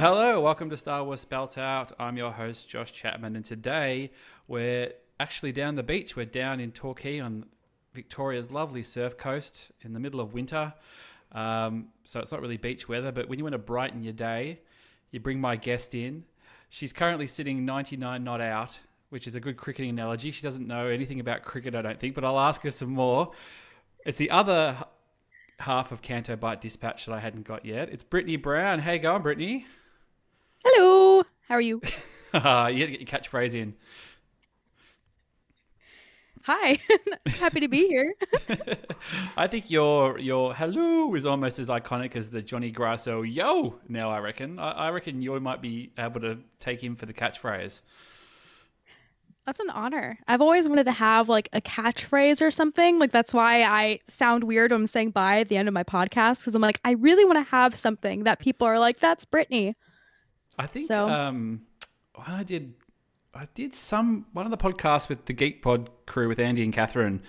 Hello, welcome to Star Wars Spelt Out. I'm your host, Josh Chapman, and today we're actually down the beach. We're down in Torquay on Victoria's lovely surf coast in the middle of winter. So it's not really beach weather, but when you want to brighten your day, you bring my guest in. She's currently sitting 99 not out, which is a good cricketing analogy. She doesn't know anything about cricket, I don't think, but I'll ask her some more. It's the other half of Canto Bight Dispatch that I hadn't got yet. It's Brittani Brown. How you going, Brittani? Hello. How are you? You got to get your catchphrase in. Hi. Happy to be here. I think your hello is almost as iconic as the Johnny Grasso yo now, I reckon. I reckon you might be able to take him for the catchphrase. That's an honor. I've always wanted to have like a catchphrase or something. Like that's why I sound weird when I'm saying bye at the end of my podcast because I'm like, I really want to have something that people are like, that's Brittani. I think So, when I did one of the podcasts with the Geek Pod crew with Andy and Catherine,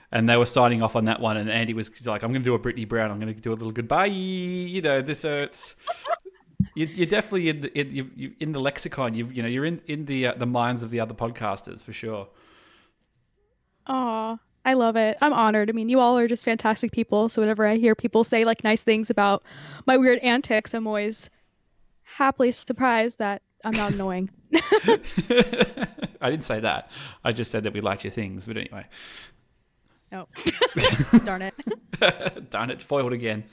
and they were signing off on that one, and Andy was like, "I'm going to do a Brittani Brown. I'm going to do a little goodbye." You know, this it's you're definitely in the lexicon. You're in the minds of the other podcasters for sure. aw, I love it. I'm honored. I mean, you all are just fantastic people. So whenever I hear people say like nice things about my weird antics, I'm always happily surprised that I'm not annoying. I didn't say that. I just said that we liked your things. But anyway, Oh, darn it. darn it, foiled again.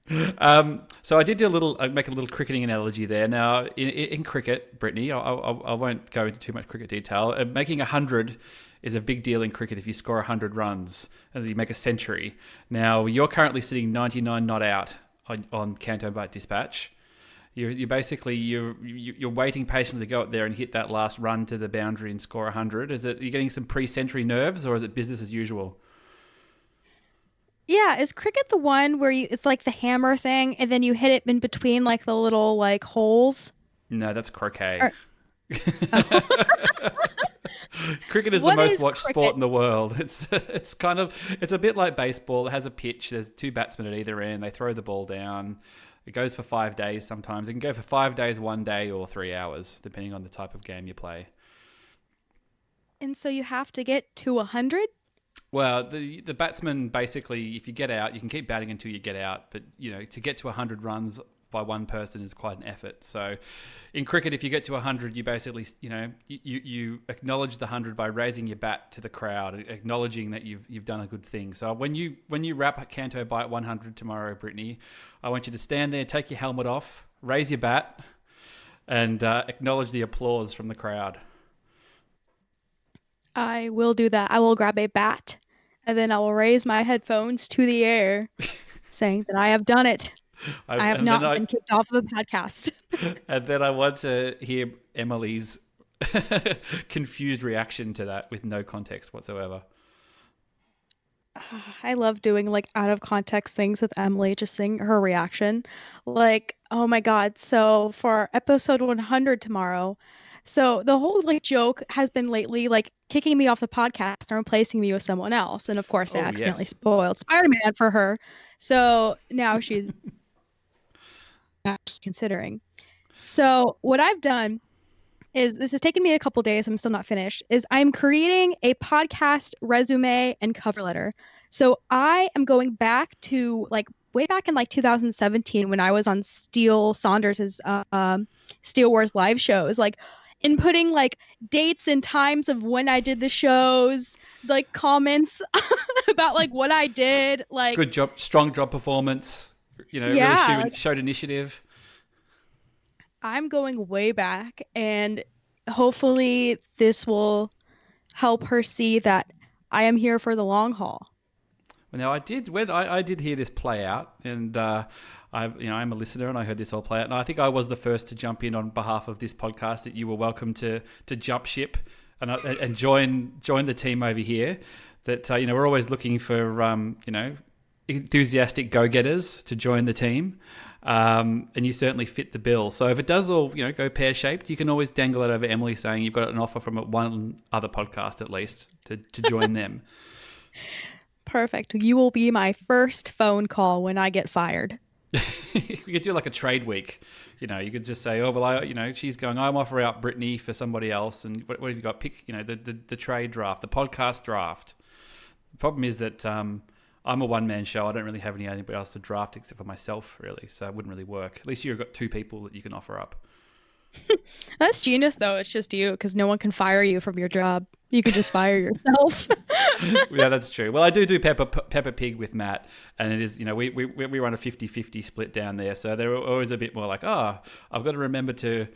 So I did do make a little cricketing analogy there. Now, in cricket, Brittani, I won't go into too much cricket detail. Making 100 is a big deal in cricket if you score 100 runs and you make a century. Now, you're currently sitting 99 not out on Canto Bight Dispatch. You're waiting patiently to go up there and hit that last run to the boundary and score 100. Are you getting some pre-century nerves, or is it business as usual? Yeah, is cricket the one where it's like the hammer thing and then you hit it in between like the little like holes? No, that's croquet. Or, oh. Cricket is the What most is watched sport cricket? in the world. It's a bit like baseball. It has a pitch. There's two batsmen at either end. They throw the ball down. It goes for 5 days sometimes. It can go for 5 days, 1 day, or 3 hours, depending on the type of game you play. And so you have to get to 100? Well, the batsman basically, if you get out, you can keep batting until you get out. But to get to 100 runs by one person is quite an effort. So, in cricket, if you get to 100, you basically, you acknowledge the 100 by raising your bat to the crowd, acknowledging that you've done a good thing. So when you wrap Canto Bight 100 tomorrow, Brittani, I want you to stand there, take your helmet off, raise your bat, and acknowledge the applause from the crowd. I will do that. I will grab a bat and then I will raise my headphones to the air saying that I have done it. I have And then not I been kicked off of the podcast. and then I want to hear Emily's confused reaction to that with no context whatsoever. I love doing like out of context things with Emily, just seeing her reaction. Like, oh my God. So for episode 100 tomorrow, so the whole like joke has been lately like kicking me off the podcast and replacing me with someone else. And of course, I Oh accidentally yes. spoiled Spider-Man for her. So now she's actually considering. So what I've done is this has taken me a couple days. I'm still not finished. Is I'm creating a podcast resume and cover letter. So I am going back to like way back in like 2017 when I was on Steele Saunders's Steele Wars live shows, like inputting like dates and times of when I did the shows, like comments about like what I did, like Good job, strong job performance. Really yeah, like showed initiative. I'm going way back and hopefully this will help her see that I am here for the long haul. Well, now I did hear this play out, and I'm a listener, and I heard this all play out, and I think I was the first to jump in on behalf of this podcast that you were welcome to jump ship and join the team over here. That we're always looking for enthusiastic go-getters to join the team. And you certainly fit the bill. So if it does all, go pear-shaped, you can always dangle it over Emily saying you've got an offer from one other podcast at least to join them. Perfect. You will be my first phone call when I get fired. You could do like a trade week. You could just say, oh, well, she's going, I'm offer out Brittani for somebody else. And what have you got? Pick, the trade draft, the podcast draft. The problem is that I'm a one-man show. I don't really have anybody else to draft except for myself, really. So it wouldn't really work. At least you've got two people that you can offer up. That's genius, though. It's just you because no one can fire you from your job. You can just fire yourself. Yeah, that's true. Well, I do Peppa Pig with Matt, and it is, we run a 50-50 split down there. So they're always a bit more like, oh, I've got to remember to,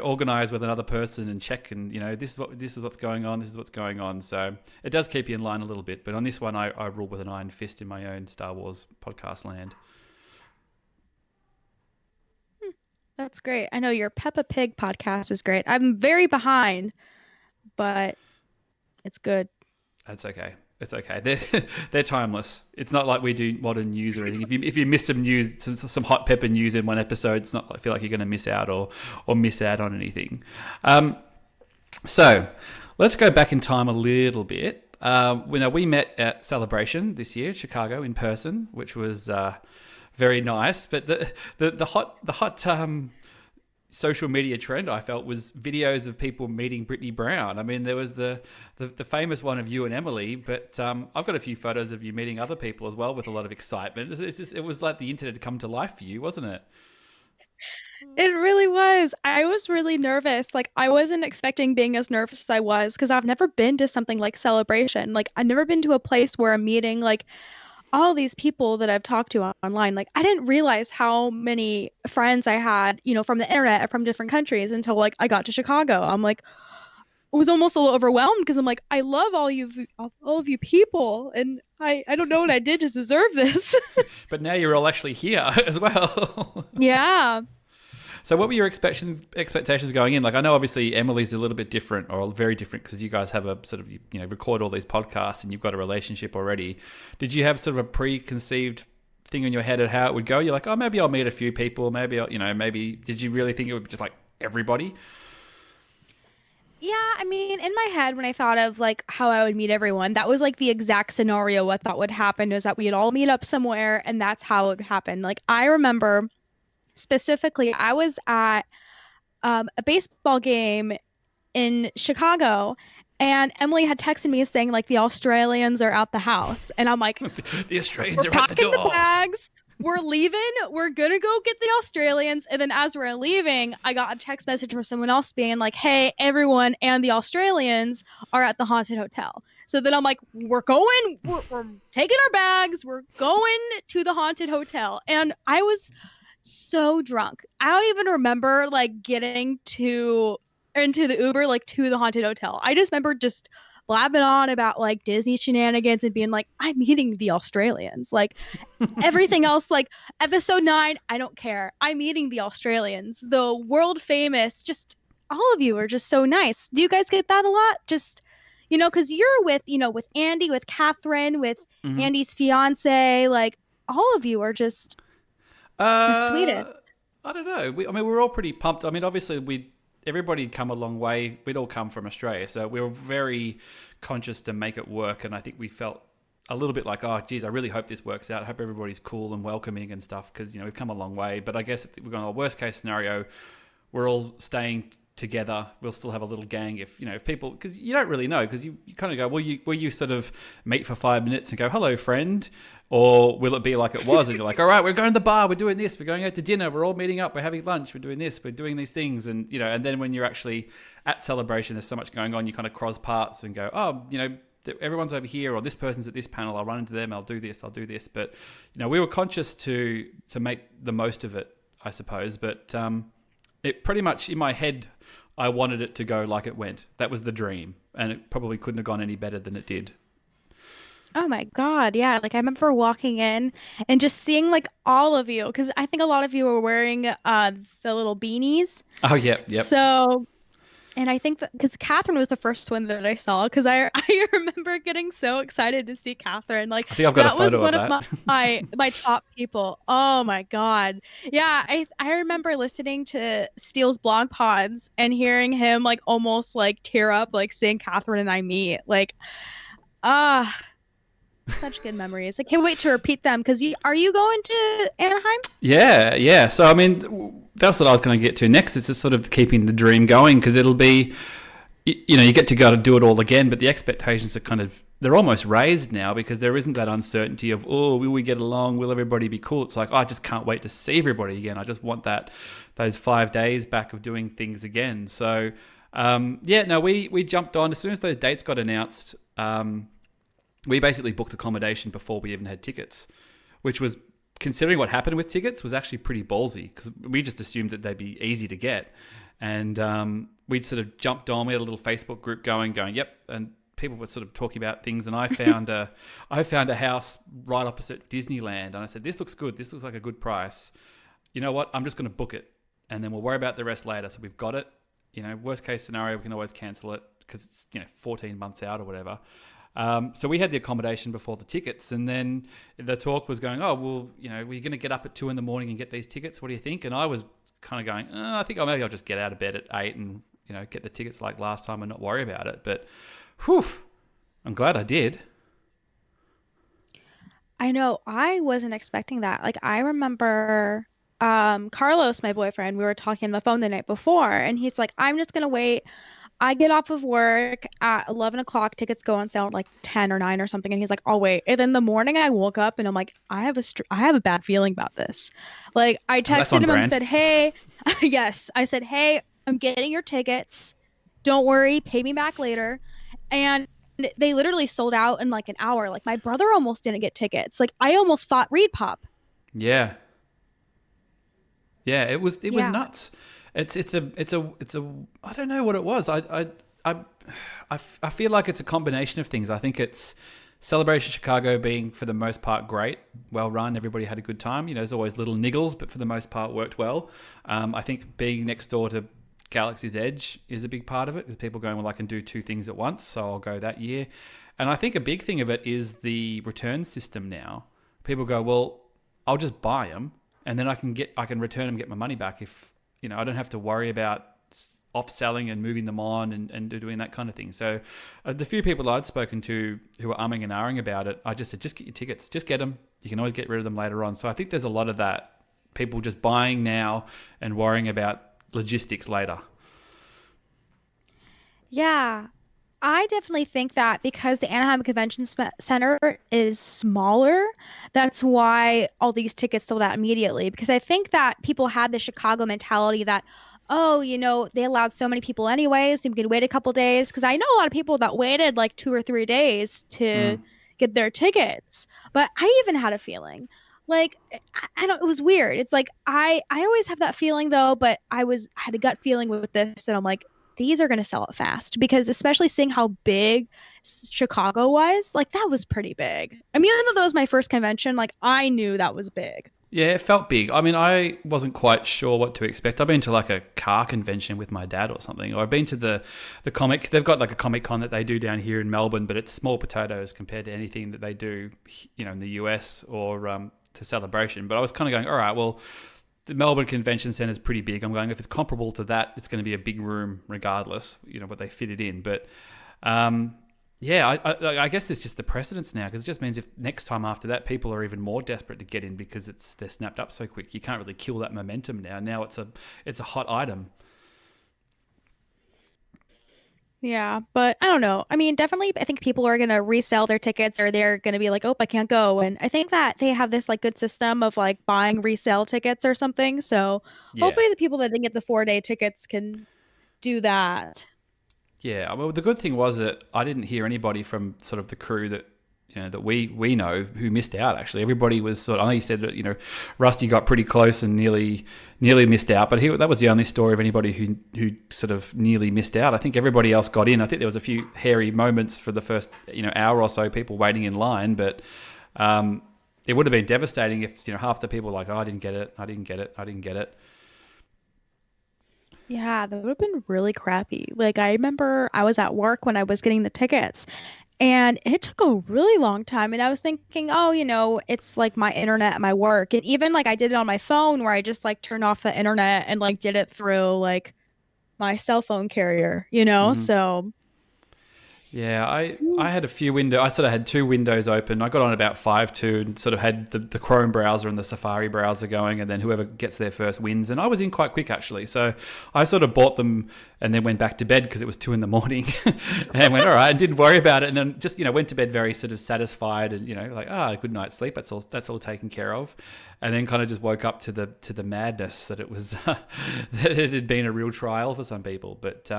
organize with another person and check, and this is what's going on. This is what's going on. So it does keep you in line a little bit. But on this one, I rule with an iron fist in my own Star Wars podcast land. That's great. I know your Peppa Pig podcast is great. I'm very behind, but it's good. That's okay. It's okay. They're timeless. It's not like we do modern news or anything. If you miss some news, some hot pepper news in one episode, it's not like feel like you're going to miss out or miss out on anything. So let's go back in time a little bit. We met at Celebration this year, Chicago, in person, which was very nice. But the hot social media trend I felt was videos of people meeting Brittani Brown. I mean, there was the famous one of you and Emily, but I've got a few photos of you meeting other people as well with a lot of excitement. It was like the internet had come to life for you, wasn't it? It really was. I was really nervous. Like, I wasn't expecting being as nervous as I was because I've never been to something like Celebration. Like, I've never been to a place where I'm meeting like all these people that I've talked to online. Like, I didn't realize how many friends I had, from the internet from different countries until like I got to Chicago. I'm like, I was almost a little overwhelmed because I'm like, I love all of you people, and I don't know what I did to deserve this. But now you're all actually here as well. Yeah. So what were your expectations going in? Like, I know obviously Emily's a little bit different, or very different, because you guys have a sort of, record all these podcasts and you've got a relationship already. Did you have sort of a preconceived thing in your head of how it would go? You're like, oh, maybe I'll meet a few people. Maybe, maybe, did you really think it would be just like everybody? Yeah, I mean, in my head, when I thought of like how I would meet everyone, that was like the exact scenario I thought would happen, is that we'd all meet up somewhere and that's how it would happen. Like, I remember specifically, I was at a baseball game in Chicago, and Emily had texted me saying like the Australians are out the house, and I'm like, the Australians we're are at the packing door. The bags. We're leaving. We're gonna go get the Australians. And then as we're leaving, I got a text message from someone else being like, hey, everyone and the Australians are at the haunted hotel. So then I'm like, we're taking our bags. We're going to the haunted hotel. And I was so drunk. I don't even remember like getting into the Uber like to the haunted hotel. I just remember just blabbing on about like Disney shenanigans and being like, I'm meeting the Australians. Like, everything else, like episode 9, I don't care. I'm meeting the Australians. The world famous, just all of you are just so nice. Do you guys get that a lot? Just, because you're with Andy, with Catherine, with Andy's fiance, like all of you are just the sweetest. I don't know. We're all pretty pumped. I mean, obviously everybody had come a long way. We'd all come from Australia, so we were very conscious to make it work. And I think we felt a little bit like, oh, geez, I really hope this works out. I hope everybody's cool and welcoming and stuff, because we've come a long way. But I guess we're going to a worst case scenario. We're all staying together. We'll still have a little gang if people, because you don't really know, because you kind of go, will you sort of meet for 5 minutes and go, hello, friend? Or will it be like it was, and you're like, all right, we're going to the bar, we're doing this, we're going out to dinner, we're all meeting up, we're having lunch, we're doing this, we're doing these things, and and then when you're actually at Celebration, there's so much going on, you kind of cross paths and go, oh, everyone's over here, or this person's at this panel, I'll run into them, I'll do this. But we were conscious to make the most of it, I suppose. But it pretty much in my head, I wanted it to go like it went. That was the dream, and it probably couldn't have gone any better than it did. Oh my God. Yeah. Like, I remember walking in and just seeing like all of you, because I think a lot of you were wearing the little beanies. Oh, yeah. Yep. So, and I think that because Catherine was the first one that I saw, because I remember getting so excited to see Catherine. Like, I think I've got a photo that was one of that. of my top people. Oh my God. Yeah. I remember listening to Steele's blog pods and hearing him like almost like tear up, like seeing Catherine and I meet. Like, Such good memories. I can't wait to repeat them because are you going to Anaheim? Yeah, yeah. So I mean, that's what I was going to get to next. Is just sort of keeping the dream going because it'll be, you get to go to do it all again, but the expectations are they're almost raised now because there isn't that uncertainty of, oh, will we get along? Will everybody be cool? It's like, oh, I just can't wait to see everybody again. I just want those 5 days back of doing things again. So, we jumped on as soon as those dates got announced. We basically booked accommodation before we even had tickets, which was, considering what happened with tickets, was actually pretty ballsy because we just assumed that they'd be easy to get. And we'd sort of jumped on. We had a little Facebook group going, yep. And people were sort of talking about things. And I found a house right opposite Disneyland. And I said, this looks good. This looks like a good price. You know what? I'm just going to book it. And then we'll worry about the rest later. So we've got it. Worst case scenario, we can always cancel it because it's, 14 months out or whatever. So we had the accommodation before the tickets, and then the talk was going, oh, well, we're going to get up at 2 a.m. and get these tickets. What do you think? And I was kind of going, I think maybe I'll just get out of bed at 8 and, get the tickets like last time and not worry about it. But, whew, I'm glad I did. I know I wasn't expecting that. Like I remember Carlos, my boyfriend, we were talking on the phone the night before, and he's like, I'm just gonna wait. I get off of work at 11 o'clock. Tickets go on sale at like 10 or 9 or something. And he's like, I'll wait. And then the morning I woke up and I'm like, I have a bad feeling about this. Like I texted him and said, hey, yes. I said, hey, I'm getting your tickets. Don't worry. Pay me back later. And they literally sold out in like an hour. Like my brother almost didn't get tickets. Like I almost fought Reed Pop. Yeah. Yeah. It was nuts. It's a I don't know what it was. I feel like it's a combination of things. I think it's Celebration Chicago being for the most part great, well run. Everybody had a good time. There's always little niggles, but for the most part worked well. I think being next door to Galaxy's Edge is a big part of it. There's people going, well, I can do 2 things at once, so I'll go that year. And I think a big thing of it is the return system now. People go, well, I'll just buy them and then I can return them, get my money back if. I don't have to worry about off-selling and moving them on and doing that kind of thing. So the few people I'd spoken to who were umming and ahhing about it, I just said, just get your tickets. Just get them. You can always get rid of them later on. So I think there's a lot of that. People just buying now and worrying about logistics later. Yeah. I definitely think that because the Anaheim Convention Center is smaller, that's why all these tickets sold out immediately. Because I think that people had the Chicago mentality that, oh, they allowed so many people anyways, so you could wait a couple days. Because I know a lot of people that waited like 2 or 3 days to get their tickets. But I even had a feeling. Like, I don't, it was weird. It's like, I always have that feeling though, but had a gut feeling with this, and I'm like, these are going to sell it fast because especially seeing how big Chicago was, like that was pretty big. I mean, even though that was my first convention, like I knew that was big. Yeah, it felt big. I mean, I wasn't quite sure what to expect. I've been to like a car convention with my dad or something, or I've been to the comic. They've got like a Comic Con that they do down here in Melbourne, but it's small potatoes compared to anything that they do, in the US or to Celebration. But I was kind of going, all right, well, the Melbourne Convention Centre is pretty big. I'm going, if it's comparable to that, it's going to be a big room regardless, what they fit it in. But I guess there's just the precedence now because it just means if next time after that, people are even more desperate to get in because they're snapped up so quick. You can't really kill that momentum now. Now it's a hot item. Yeah, but I don't know. I mean, definitely, I think people are going to resell their tickets or they're going to be like, oh, I can't go. And I think that they have this like good system of like buying resale tickets or something. So hopefully the people that didn't get the 4-day tickets can do that. Yeah, well, the good thing was that I didn't hear anybody from sort of the crew that that we know who missed out. Actually, everybody was sort of. I know you said that Rusty got pretty close and nearly missed out, but that was the only story of anybody who sort of nearly missed out. I think everybody else got in. I think there was a few hairy moments for the first hour or so, people waiting in line, but it would have been devastating if half the people were like, oh, I didn't get it. Yeah, that would have been really crappy. Like I remember I was at work when I was getting the tickets and it took a really long time. And I was thinking, oh, it's like my internet at my work. And even like I did it on my phone where I just like turned off the internet and like did it through like my cell phone carrier, Mm-hmm. So Yeah, I had a few windows. I sort of had two windows open. I got on about 5.2 and sort of had the Chrome browser and the Safari browser going, and then whoever gets there first wins. And I was in quite quick, actually. So I sort of bought them and then went back to bed because it was 2 in the morning and went, all right, and didn't worry about it. And then just, went to bed very sort of satisfied and, like, good night's sleep. That's all taken care of. And then kind of just woke up to the madness that it was, that it had been a real trial for some people. But,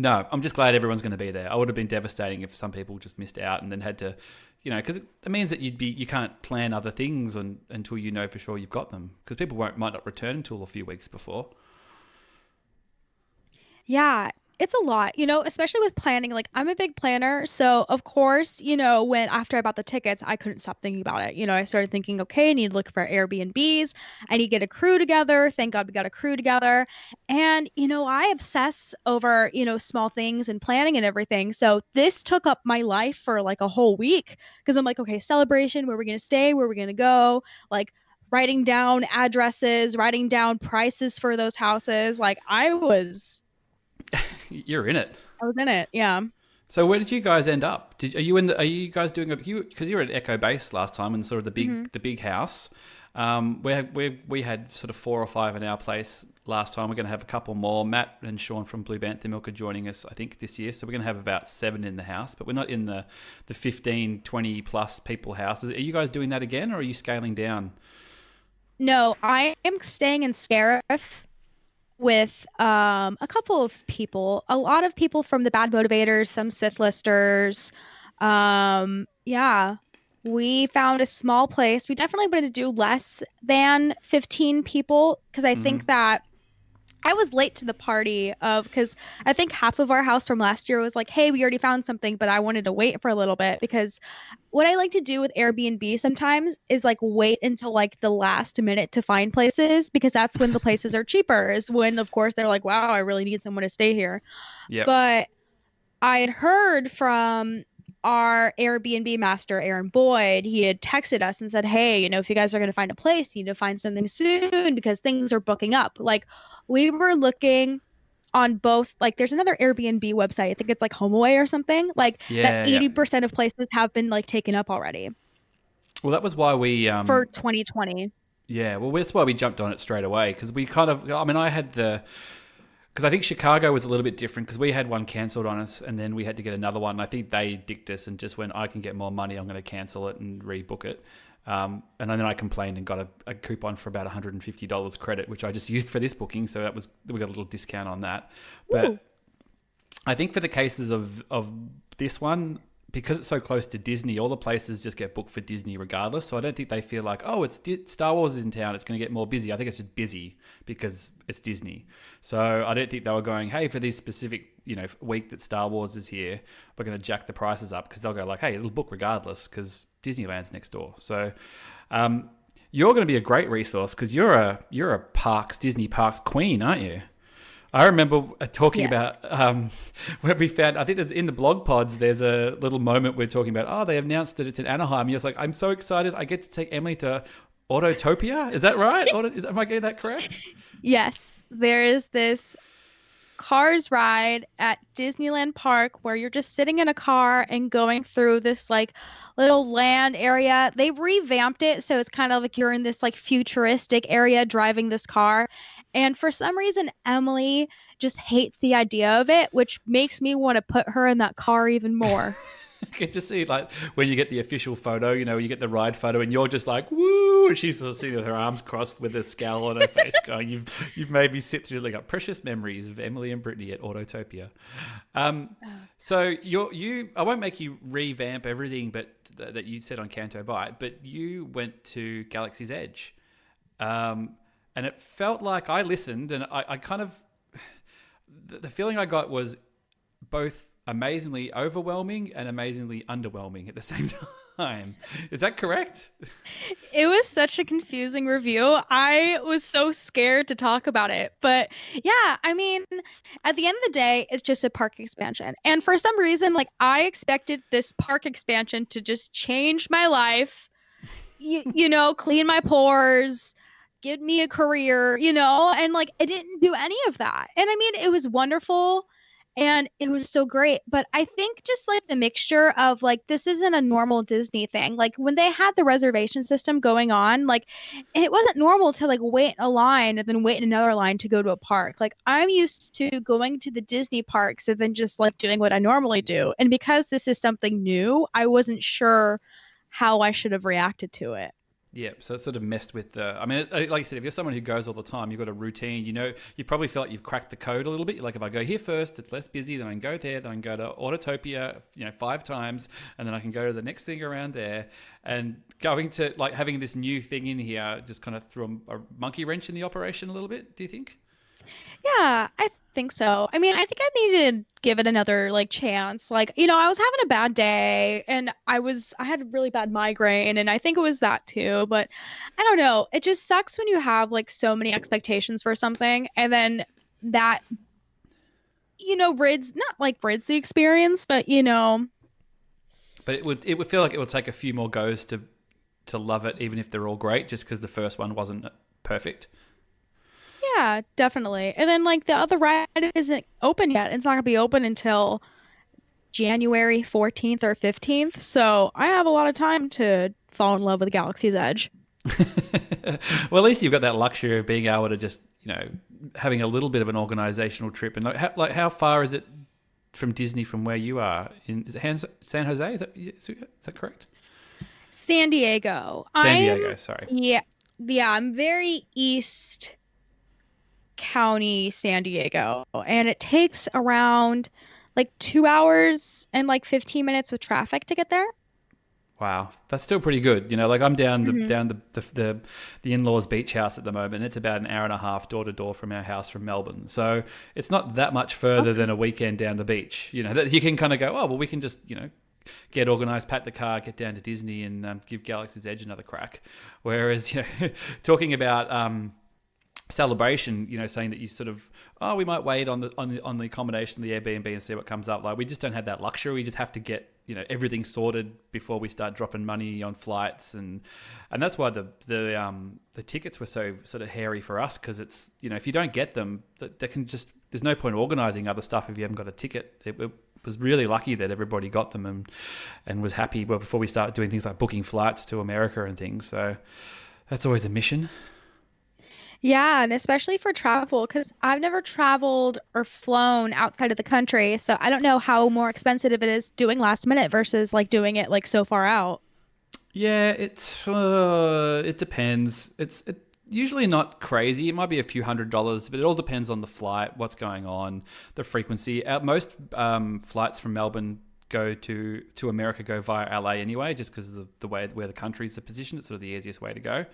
no, I'm just glad everyone's going to be there. I would have been devastating if some people just missed out and then had to, because it means that you can't plan other things until you know for sure you've got them, because people might not return until a few weeks before. Yeah, it's a lot, especially with planning. Like, I'm a big planner. So, of course, when after I bought the tickets, I couldn't stop thinking about it. I started thinking, okay, I need to look for Airbnbs. I need to get a crew together. Thank God we got a crew together. And, I obsess over, small things and planning and everything. So, this took up my life for like a whole week because I'm like, okay, celebration, where we're going to stay, where we're going to go, like, writing down addresses, writing down prices for those houses. Like, You're in it. I was in it, yeah. So where did you guys end up? Are you guys doing because you were at Echo Base last time and sort of the big house. We had sort of 4 or 5 in our place last time. We're going to have a couple more. Matt and Sean from Blue Bantha Milk are joining us, I think, this year. So we're going to have about 7 in the house, but we're not in the 15, 20 plus people houses. Are you guys doing that again, or are you scaling down? No, I am staying in Scariff with a couple of people, a lot of people from the Bad Motivators, some Sith listers. Yeah, we found a small place. We definitely wanted to do less than 15 people because I think that I was late to the party because I think half of our house from last year was like, hey, we already found something, but I wanted to wait for a little bit because what I like to do with Airbnb sometimes is like wait until like the last minute to find places because that's when the places are cheaper, is when, of course, they're like, wow, I really need someone to stay here. Yeah. But I had heard from our Airbnb master, Aaron Boyd. He had texted us and said, hey, if you guys are going to find a place, you need to find something soon because things are booking up. Like, we were looking on both, like, there's another Airbnb website. I think it's like HomeAway or something, like that 80% of places have been like taken up already. Well, that was why we for 2020. Yeah, well, that's why we jumped on it straight away because we kind of, I had because I think Chicago was a little bit different because we had one cancelled on us and then we had to get another one. I think they dicked us and just went, I can get more money, I'm going to cancel it and rebook it. And then I complained and got a coupon for about $150 credit, which I just used for this booking. So we got a little discount on that. But Ooh. I think for the cases of this one, because it's so close to Disney, all the places just get booked for Disney regardless. So I don't think they feel like, oh, Star Wars is in town, it's going to get more busy. I think it's just busy because it's Disney. So I don't think they were going, hey, for this specific week that Star Wars is here, we're going to jack the prices up, because they'll go like, hey, it'll book regardless because Disneyland's next door. So you're going to be a great resource because you're a Disney parks queen, aren't you? I remember talking about where we found, I think there's in the blog pods, there's a little moment we're talking about, oh, they announced that it's in Anaheim. You're like, I'm so excited. I get to take Emily to Autotopia. Is that right? Am I getting that correct? Yes. There is this Cars ride at Disneyland Park where you're just sitting in a car and going through this like little land area. They've revamped it so it's kind of like you're in this like futuristic area driving this car. And for some reason, Emily just hates the idea of it, which makes me want to put her in that car even more. I can just see, like, when you get the official photo, you get the ride photo and you're just like, woo, and she's sort of sitting with her arms crossed with a scowl on her face going, you've made me sit through like precious memories of Emily and Brittany at Autotopia. So I won't make you revamp everything but that you said on Canto Bight, but you went to Galaxy's Edge. And it felt like I listened and I kind of, the feeling I got was both amazingly overwhelming and amazingly underwhelming at the same time. Is that correct? It was such a confusing review. I was so scared to talk about it. But yeah, I mean, at the end of the day, it's just a park expansion. And for some reason, like, I expected this park expansion to just change my life, clean my pores, give me a career, and like, it didn't do any of that. And I mean, it was wonderful. And it was so great. But I think just like the mixture of like, this isn't a normal Disney thing. Like when they had the reservation system going on, like it wasn't normal to like wait in a line and then wait in another line to go to a park. Like I'm used to going to the Disney parks and then just like doing what I normally do. And because this is something new, I wasn't sure how I should have reacted to it. Yeah, so it sort of messed with the. I mean, like you said, if you're someone who goes all the time, you've got a routine. You know, you probably feel like you've cracked the code a little bit. Like if I go here first, it's less busy. Then I can go there. Then I can go to Autotopia, 5 times, and then I can go to the next thing around there. And going to like having this new thing in here just kind of threw a monkey wrench in the operation a little bit. Do you think? Yeah, I think so. I mean, I think I need to give it another like chance. Like, I was having a bad day and I had a really bad migraine and I think it was that too, but I don't know. It just sucks when you have like so many expectations for something and then that rids not like rids the experience, but But it would feel like it would take a few more goes to love it, even if they're all great, just because the first one wasn't perfect. yeah, definitely. And then like the other ride isn't open yet. It's not gonna be open until January 14th or 15th. So I have a lot of time to fall in love with Galaxy's Edge. Well, at least you've got that luxury of being able to just, having a little bit of an organizational trip. And how far is it from Disney from where you are? Is it San Jose? Is that correct? San Diego. San Diego, sorry. Yeah, yeah, I'm very East County, San Diego, and it takes around like 2 hours and like 15 minutes with traffic to get there. Wow, that's still pretty good. Like I'm down the Hmm. down the in-laws beach house at the moment. It's about an hour and a half door to door from our house from Melbourne. So it's not that much further than a weekend down the beach. That you can kind of go, oh well, we can just get organized, pat the car, get down to Disney, and give Galaxy's Edge another crack. Whereas talking about celebration, saying that you sort of, oh, we might wait on the accommodation, the Airbnb, and see what comes up. Like we just don't have that luxury. We just have to get everything sorted before we start dropping money on flights, and that's why the tickets were so sort of hairy for us, because it's if you don't get them, they can just, there's no point organizing other stuff if you haven't got a ticket. It was really lucky that everybody got them and was happy before we start doing things like booking flights to America and things. So that's always a mission. Yeah, and especially for travel, because I've never traveled or flown outside of the country, so I don't know how more expensive it is doing last minute versus like doing it like so far out. Yeah, it depends. It's usually not crazy. It might be a few $100s, but it all depends on the flight, what's going on, the frequency. Most flights from Melbourne to America go via LA anyway, just because of the way where the countries are positioned. It's sort of the easiest way to go.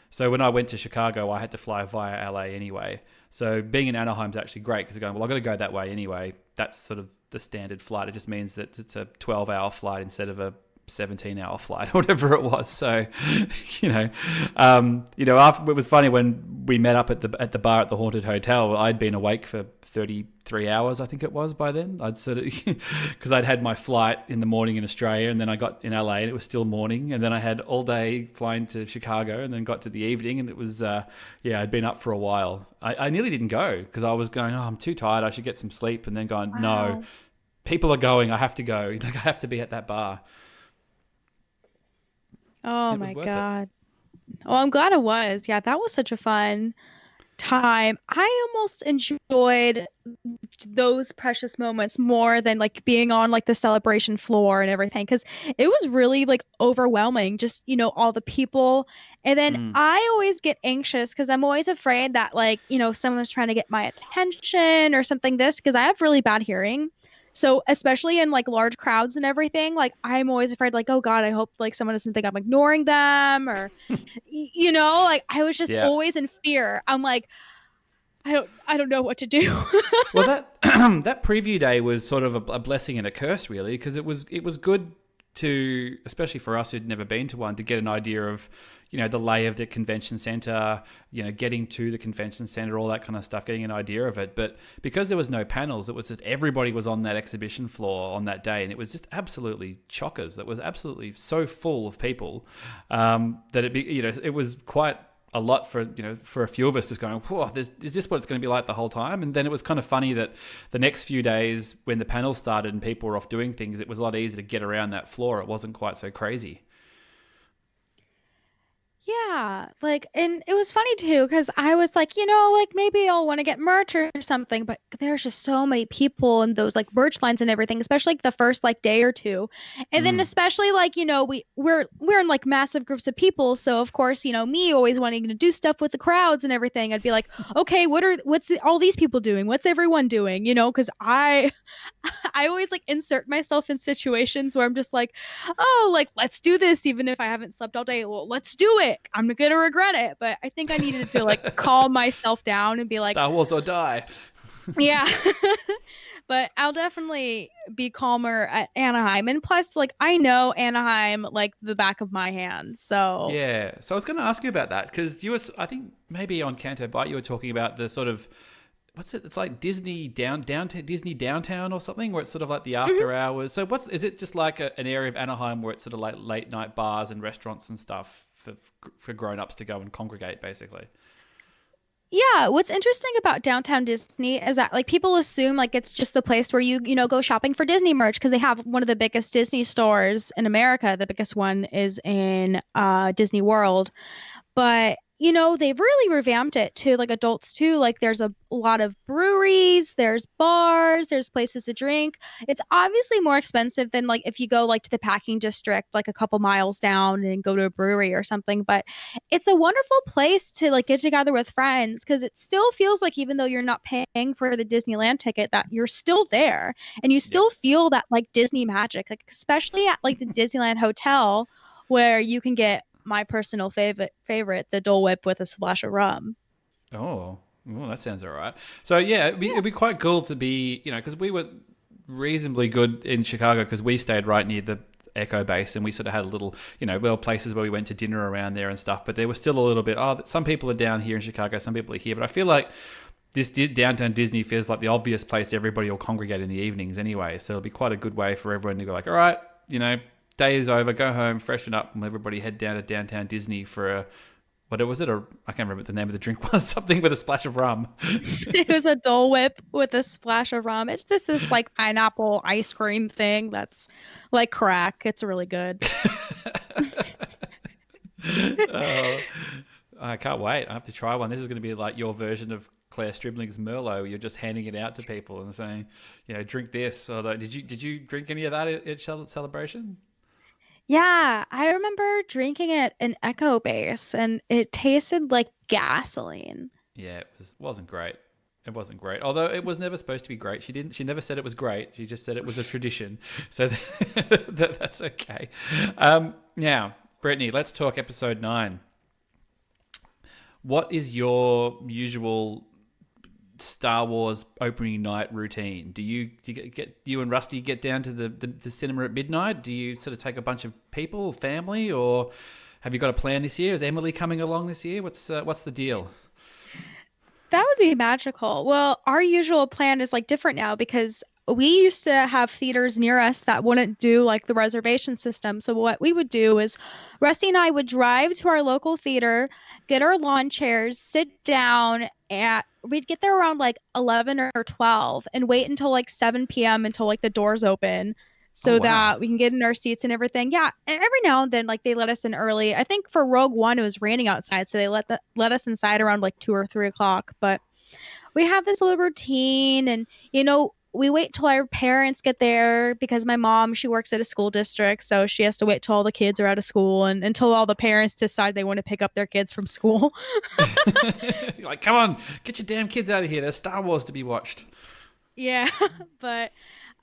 So when I went to Chicago, I had to fly via LA anyway. So being in Anaheim is actually great, because they're going, well, I've got to go that way anyway. That's sort of the standard flight. It just means that it's a 12-hour flight instead of a 17-hour flight or whatever it was. So, after, it was funny when we met up at the bar at the Haunted Hotel. I'd been awake for 33 hours, I think it was by then. I'd sort of, because I'd had my flight in the morning in Australia, and then I got in LA and it was still morning, and then I had all day flying to Chicago, and then got to the evening, and it was, I'd been up for a while. I nearly didn't go because I was going, oh, I'm too tired, I should get some sleep, and then going, no, Wow. people are going, I have to go. Like I have to be at that bar. Oh It was my worth it. God. Oh, I'm glad it was. Yeah, that was such a fun time. I almost enjoyed those precious moments more than like being on like the celebration floor and everything, because it was really like overwhelming, just, all the people. And then Mm. I always get anxious because I'm always afraid that like, someone's trying to get my attention or something this, because I have really bad hearing. So especially in like large crowds and everything, like I'm always afraid like, oh God, I hope like someone doesn't think I'm ignoring them or like I was just Yeah. always in fear. I'm like, I don't know what to do. Well, that that preview day was sort of a blessing and a curse, really, because it was good to, especially for us who'd never been to one, to get an idea of the lay of the convention center, getting to the convention center, all that kind of stuff, getting an idea of it. But because there was no panels, it was just everybody was on that exhibition floor on that day, and it was just absolutely chockers. That was absolutely so full of people that it was quite a lot for for a few of us, just going, whoa, is this what it's going to be like the whole time? And then it was kind of funny that the next few days when the panel started and people were off doing things, it was a lot easier to get around that floor. It wasn't quite so crazy. Yeah, like, and it was funny too, because I was like, like maybe I'll want to get merch or something, but there's just so many people and those like merch lines and everything, especially like the first like day or two. And then Mm. especially like, we're in like massive groups of people. So of course, me always wanting to do stuff with the crowds and everything. I'd be like, okay, what's all these people doing? What's everyone doing? Because I always like insert myself in situations where I'm just like, oh, like let's do this, even if I haven't slept all day. Well, let's do it. I'm gonna regret it. But I think I needed to like calm myself down and be like, Star Wars or die. yeah. But I'll definitely be calmer at Anaheim. And plus, like I know Anaheim like the back of my hand. So Yeah. So I was going to ask you about that because I think maybe on Canto Bight you were talking about the sort of, what's it? It's like Disney downtown, Disney downtown or something, where it's sort of like the after hours. So is it just like an area of Anaheim where it's sort of like late night bars and restaurants and stuff for grown ups to go and congregate, basically? yeah, what's interesting about downtown Disney is that like people assume like it's just the place where you go shopping for Disney merch because they have one of the biggest Disney stores in America. The biggest one is in Disney World. But they've really revamped it to like adults too. Like there's a lot of breweries, there's bars, there's places to drink. It's obviously more expensive than like if you go like to the packing district, like a couple miles down and go to a brewery or something. But it's a wonderful place to like get together with friends because it still feels like even though you're not paying for the Disneyland ticket, that you're still there and you Yep. still feel that like Disney magic, like especially at like the Disneyland Hotel where you can get my personal favorite, the Dole Whip with a splash of rum. Oh, well, that sounds all right. So yeah, Yeah. it'd be quite cool to be, because we were reasonably good in Chicago because we stayed right near the Echo base and we sort of had a little, well, places where we went to dinner around there and stuff. But there was still a little bit. Oh, some people are down here in Chicago, some people are here. But I feel like this downtown Disney feels like the obvious place everybody will congregate in the evenings anyway. So it'll be quite a good way for everyone to go like, all right, day is over, go home, freshen up, and everybody head down to downtown Disney for what was it? I can't remember what the name of the drink was. Something with a splash of rum. It was a Dole Whip with a splash of rum. It's this like pineapple ice cream thing that's like crack. It's really good. Oh, I can't wait. I have to try one. This is going to be like your version of Claire Stribling's Merlot. You're just handing it out to people and saying, drink this. Although, did you drink any of that at Charlotte Celebration? Yeah, I remember drinking it in Echo Base and it tasted like gasoline. Yeah, wasn't great. It wasn't great. Although it was never supposed to be great. She never said it was great. She just said it was a tradition. So that's okay. Now, Brittany, let's talk episode 9. What is your usual Star Wars opening night routine? Do you get you and Rusty get down to the cinema at midnight? Do you sort of take a bunch of people, family, or have you got a plan this year? Is Emily coming along this year? What's the deal? That would be magical. Well, our usual plan is like different now because we used to have theaters near us that wouldn't do like the reservation system. So what we would do is Rusty and I would drive to our local theater, get our lawn chairs, sit down we'd get there around like 11 or 12 and wait until like 7 p.m. until like the doors open Oh so wow. that we can get in our seats and everything. Yeah, and every now and then like they let us in early. I think for Rogue One it was raining outside, so they let us inside around like 2 or 3 o'clock. But we have this little routine and we wait till our parents get there because my mom, she works at a school district, so she has to wait till all the kids are out of school and until all the parents decide they want to pick up their kids from school. You're like, come on, get your damn kids out of here. There's Star Wars to be watched. Yeah, but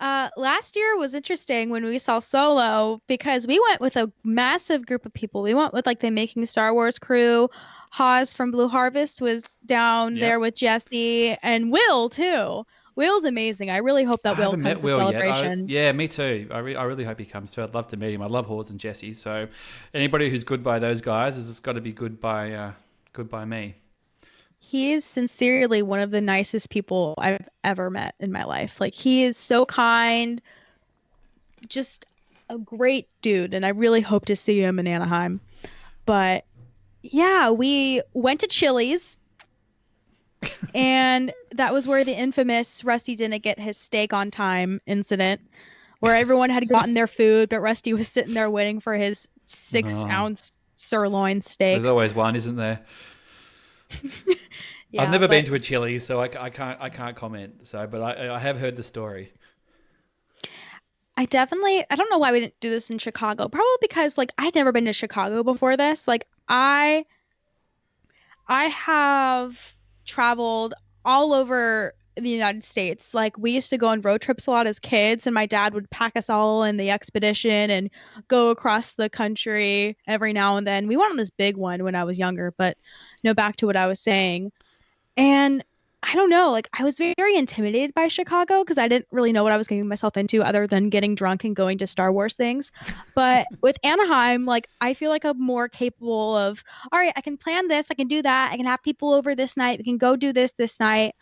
last year was interesting when we saw Solo because we went with a massive group of people. We went with like the Making Star Wars crew. Haas from Blue Harvest was down there Yep. with Jesse and Will too. Will's amazing. I really hope I that Will haven't met comes to Will yet. Celebration. Yeah, me too. I really hope he comes too. I'd love to meet him. I love Hawes and Jesse. So anybody who's good by those guys has got to be good by me. He is sincerely one of the nicest people I've ever met in my life. Like he is so kind, just a great dude, and I really hope to see him in Anaheim. But Yeah, we went to Chili's, and that was where the infamous Rusty didn't get his steak on time incident, where everyone had gotten their food, but Rusty was sitting there waiting for his six Oh, ounce sirloin there's steak. always one, isn't there? I've Yeah, never been but to a Chili's, so I can't comment. So, but I have heard the story. I don't know why we didn't do this in Chicago. Probably because like I'd never been to Chicago before this. Like I have traveled all over the United States. Like we used to go on road trips a lot as kids, and my dad would pack us all in the expedition and go across the country every now and then. We went on this big one when I was younger, but no, back to what I was saying. And I don't know, like I was very intimidated by Chicago because I didn't really know what I was getting myself into other than getting drunk and going to Star Wars things. But with Anaheim, like I feel like I'm more capable of, all right, I can plan this, I can do that, I can have people over this night, we can go do this night.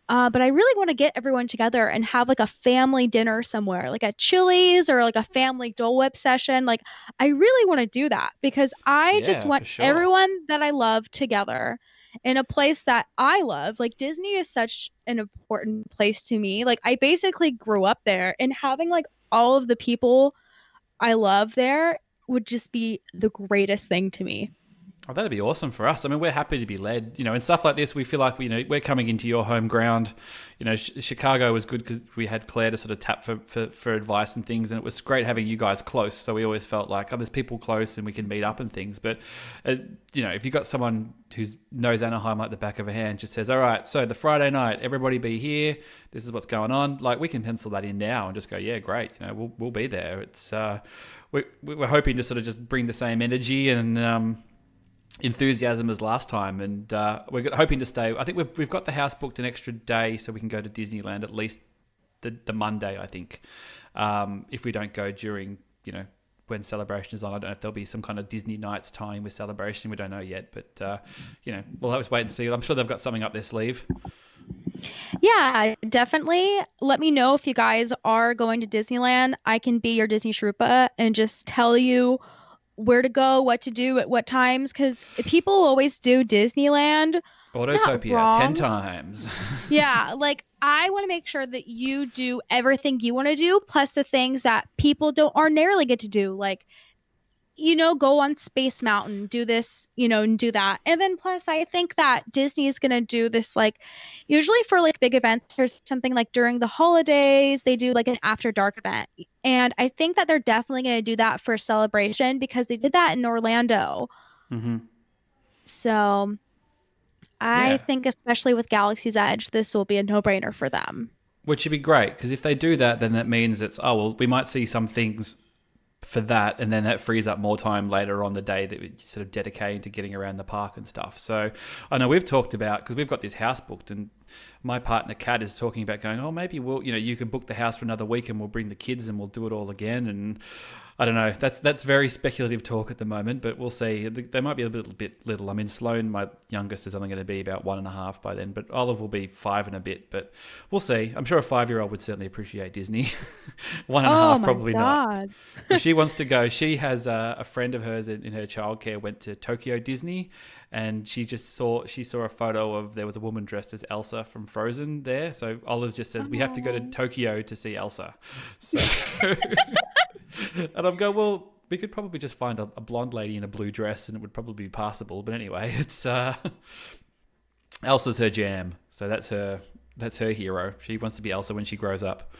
But I really want to get everyone together and have like a family dinner somewhere, like at Chili's or like a family Dole Whip session. Like, I really want to do that because I just Yeah, want for sure. everyone that I love together in a place that I love. Like, Disney is such an important place to me. Like, I basically grew up there, and having like all of the people I love there would just be the greatest thing to me. Oh, that'd be awesome for us. I mean, we're happy to be led, and stuff like this. We feel like we're coming into your home ground. Chicago was good because we had Claire to sort of tap for advice and things, and it was great having you guys close. So we always felt like, oh, there's people close and we can meet up and things. But if you got someone who knows Anaheim like the back of a hand, just says, all right, so the Friday night, everybody be here. This is what's going on. Like we can pencil that in now and just go, yeah, great. We'll be there. It's we're hoping to sort of just bring the same energy and enthusiasm as last time, and we're hoping to stay. I think we've got the house booked an extra day so we can go to Disneyland at least the Monday. I think if we don't go during when Celebration is on, I don't know if there'll be some kind of Disney nights tying with Celebration. We don't know yet, but we'll have to wait and see. I'm sure they've got something up their sleeve. Yeah, definitely. Let me know if you guys are going to Disneyland. I can be your Disney Sherpa and just tell you where to go, what to do at what times, because people always do Disneyland. Not Autotopia 10 wrong. times. Yeah, like I want to make sure that you do everything you want to do, plus the things that people don't ordinarily get to do. Like go on Space Mountain, do this, and do that. And then plus, I think that Disney is going to do this like usually for like big events or something like during the holidays, they do like an after dark event. And I think that they're definitely going to do that for Celebration because they did that in Orlando. Hmm. So I Yeah. think, especially with Galaxy's Edge, this will be a no-brainer for them. Which would be great because if they do that, then that means it's, oh, well, we might see some things for that, and then that frees up more time later on the day that we're sort of dedicating to getting around the park and stuff. So I know we've talked about, because we've got this house booked, and my partner Kat is talking about going, oh, maybe you can book the house for another week and we'll bring the kids and we'll do it all again. And I don't know. That's very speculative talk at the moment, but we'll see. They might be a little bit little. I mean, Sloane, my youngest, is only going to be about 1.5 by then, but Olive will be 5 and a bit. But we'll see. I'm sure a 5-year-old would certainly appreciate Disney. One and a Oh half, my probably not. God. If she wants to go, she has a friend of hers in her childcare went to Tokyo Disney, and she saw a photo of there was a woman dressed as Elsa from Frozen there. So Olive just says we have to go to Oh. Tokyo to see Elsa. So. And I'm going, well, we could probably just find a blonde lady in a blue dress and it would probably be passable. But anyway, it's Elsa's her jam. So that's her hero. She wants to be Elsa when she grows up.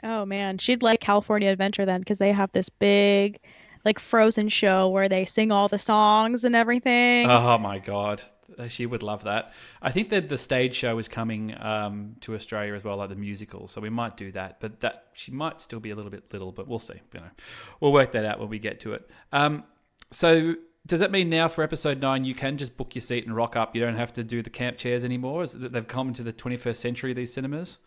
Oh man, she'd like California Adventure then because they have this big like Frozen show where they sing all the songs and everything. Oh my god. She would love that. I think that the stage show is coming to Australia as well, like the musical. So we might do that, but that she might still be a little bit little, but we'll see. We'll work that out when we get to it. So does that mean now for episode 9 you can just book your seat and rock up? You don't have to do the camp chairs anymore? Is it that they've come into the 21st century, these cinemas?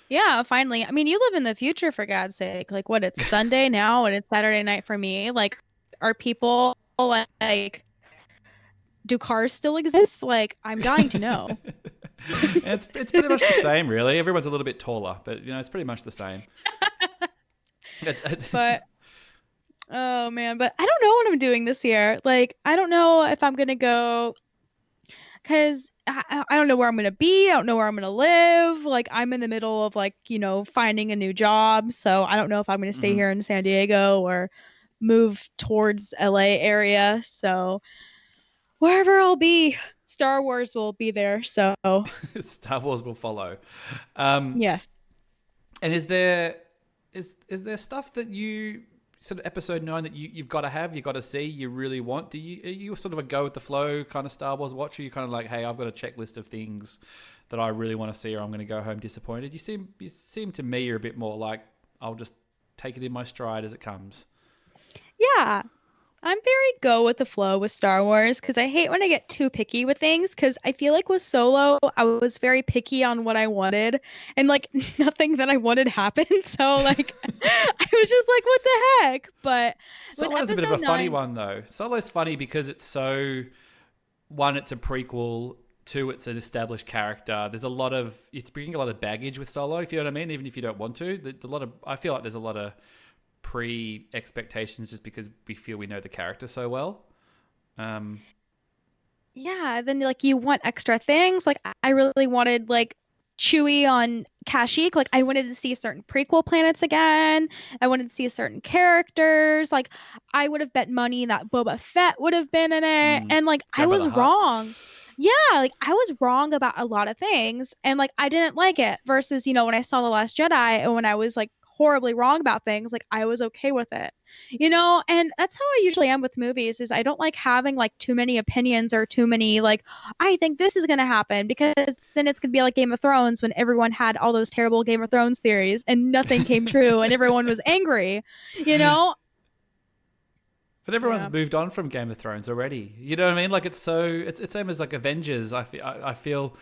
Yeah, finally. I mean, you live in the future for God's sake. Like what, it's Sunday now and it's Saturday night for me. Like are people like do cars still exist? Like I'm dying to know. It's pretty much the same, really. Everyone's a little bit taller, but it's pretty much the same. But Oh man, but I don't know what I'm doing this year. Like, I don't know if I'm gonna go because I don't know where I'm gonna be. I don't know where I'm gonna live. Like, I'm in the middle of like, finding a new job. So I don't know if I'm gonna stay Hmm. here in San Diego or move towards LA area. So wherever I'll be, Star Wars will be there. So Star Wars will follow. Um, yes. and is there stuff that you sort of episode 9 that you've got to have, you got to see, you really want? Are you sort of a go with the flow kind of Star Wars watcher? You kind of like, hey, I've got a checklist of things that I really want to see, or I'm going to go home disappointed. You seem to me you're a bit more like, I'll just take it in my stride as it comes. Yeah. I'm very go with the flow with Star Wars because I hate when I get too picky with things because I feel like with Solo, I was very picky on what I wanted and like nothing that I wanted happened. So like I was just like, what the heck? But with Solo's a bit of a episode funny 9, one though. Solo's funny because it's so, one, it's a prequel. Two, it's an established character. There's a lot of, it's bringing a lot of baggage with Solo, if you know what I mean. Even if you don't want to, I feel like there's a lot of pre-expectations just because we feel we know the character so well. Um, yeah, then like you want extra things. Like I really wanted like Chewie on Kashyyyk. Like I wanted to see certain prequel planets again. I wanted to see certain characters. Like I would have bet money that Boba Fett would have been in it. And like I Jabba was the Hutt. wrong. Yeah, like I was wrong about a lot of things and like I didn't like it versus, when I saw The Last Jedi and when I was like horribly wrong about things, like I was okay with it. And that's how I usually am with movies is I don't like having like too many opinions or too many like I think this is going to happen because then it's going to be like Game of Thrones when everyone had all those terrible Game of Thrones theories and nothing came true and everyone was angry, you know? But everyone's Yeah. moved on from Game of Thrones already. You know what I mean? Like it's same as like Avengers. I feel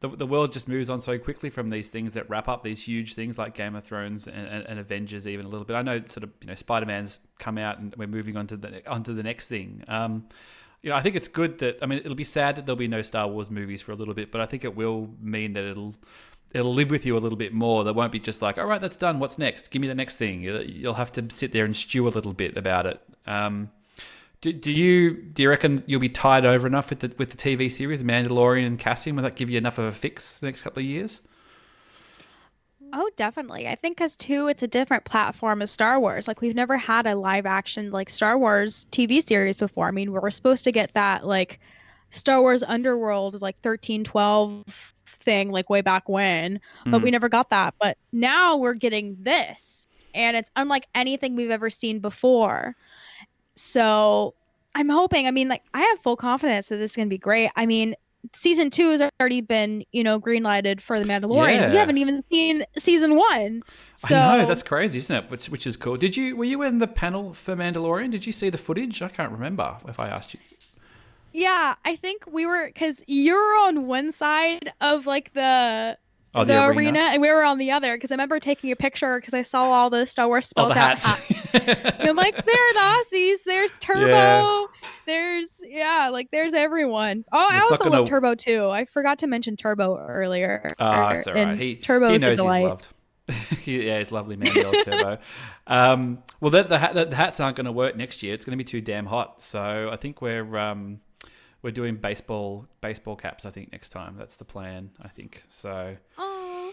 the world just moves on so quickly from these things that wrap up these huge things like Game of Thrones and Avengers even a little bit. I know sort of Spider-Man's come out and we're moving on to the next thing. I think it's good that, I mean, it'll be sad that there'll be no Star Wars movies for a little bit, but I think it will mean that it'll live with you a little bit more. There won't be just like, all right, that's done. What's next? Give me the next thing. You'll have to sit there and stew a little bit about it. Do you reckon you'll be tied over enough with the TV series Mandalorian and Cassian? Will that give you enough of a fix the next couple of years? Oh, definitely. I think because too, it's a different platform as Star Wars. Like we've never had a live action like Star Wars TV series before. I mean, we were supposed to get that like Star Wars Underworld like 1312 thing like way back when, but we Mm. never got that. But now we're getting this, and it's unlike anything we've ever seen before. So I'm hoping, I mean, like I have full confidence that this is gonna be great. I mean, season 2 has already been, green lighted for The Mandalorian. We Yeah, haven't even seen season 1. I know, that's So crazy, isn't it? Which is cool. Were you in the panel for Mandalorian? Did you see the footage? I can't remember if I asked you. yeah, I think we were because you're on one side of like the Oh, the the arena arena. and we were on the other because I remember taking a picture because I saw all the Star Wars Oh, the spelled out hats. hats. And I'm like, there are the Aussies, there's Yeah, Turbo, there's everyone. Oh, I it's not also love gonna. Turbo too. I forgot to mention Turbo earlier. It's all right. And He Turbo's a knows he's delight. loved. Yeah, he's lovely, man, the old Turbo. Well, the hats aren't going to work next year. It's going to be too damn hot. So I think we're doing baseball caps. I think next time that's the plan. I think so. Oh,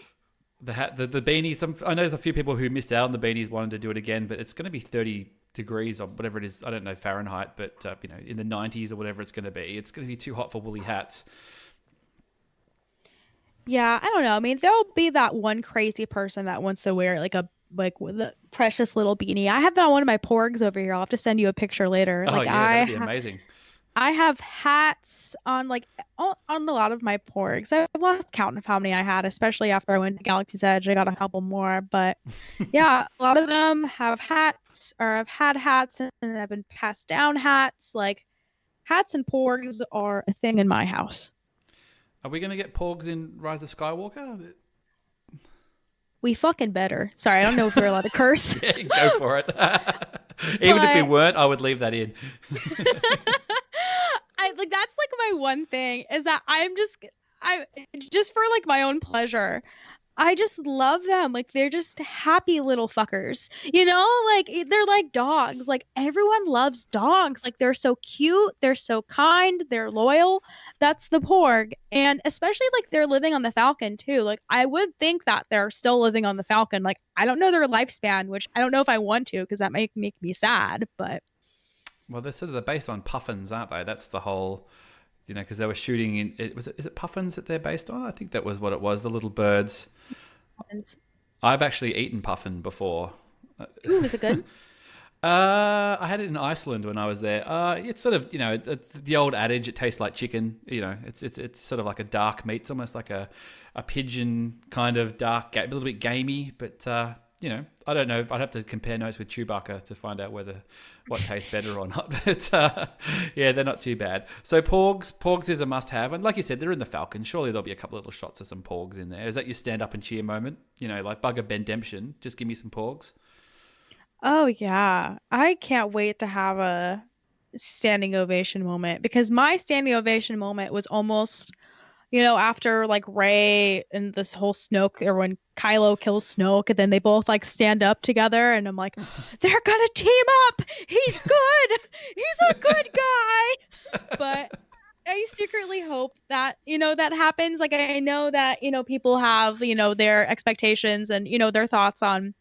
The beanies. I know a few people who missed out on the beanies wanted to do it again, but it's going to be 30 degrees or whatever it is. I don't know Fahrenheit, but in the 90s or whatever it's going to be. It's going to be too hot for woolly hats. yeah, I don't know. I mean, there'll be that one crazy person that wants to wear like with a precious little beanie. I have that on one of my porgs over here. I'll have to send you a picture later. Oh Like yeah, that'd be amazing. I have hats on like on a lot of my porgs. I've lost count of how many I had, especially after I went to Galaxy's Edge. I got a couple more, but yeah, a lot of them have hats or have had hats and have been passed down hats. Like hats and porgs are a thing in my house. Are we going to get porgs in Rise of Skywalker? We fucking better. Sorry, I don't know if we're allowed to curse, Yeah, go for it. Even if we but weren't, I would leave that in. I like that's like my one thing is that I just for like my own pleasure. I just love them. Like they're just happy little fuckers. You know, like they're like dogs. Like everyone loves dogs. Like they're so cute, they're so kind, they're loyal. That's the Porg. And especially like they're living on the Falcon too. Like I would think that they're still living on the Falcon. Like I don't know their lifespan, which I don't know if I want to because that might make me sad, but Well, they're based on puffins, aren't they? That's the whole, because they were shooting in. Is it puffins that they're based on? I think that was what it was. The little birds. I've actually eaten puffin before. ooh, is it good? I had it in Iceland when I was there. It's sort of, the old adage, it tastes like chicken. It's sort of like a dark meat. It's almost like a pigeon kind of dark, a little bit gamey. But I don't know. I'd have to compare notes with Chewbacca to find out what tastes better or not. But yeah, they're not too bad. So porgs is a must-have, and like you said, they're in the Falcon. Surely there'll be a couple of little shots of some porgs in there. Is that your stand up and cheer moment? Like Bugger Bendemption. Just give me some porgs. Oh yeah. I can't wait to have a standing ovation moment because my standing ovation moment was almost, after like Rey and this whole Snoke or when Kylo kills Snoke and then they both like stand up together and I'm like, they're gonna team up. He's good. He's a good guy. But I secretly hope that, that happens. Like I know that, people have, their expectations and, their thoughts on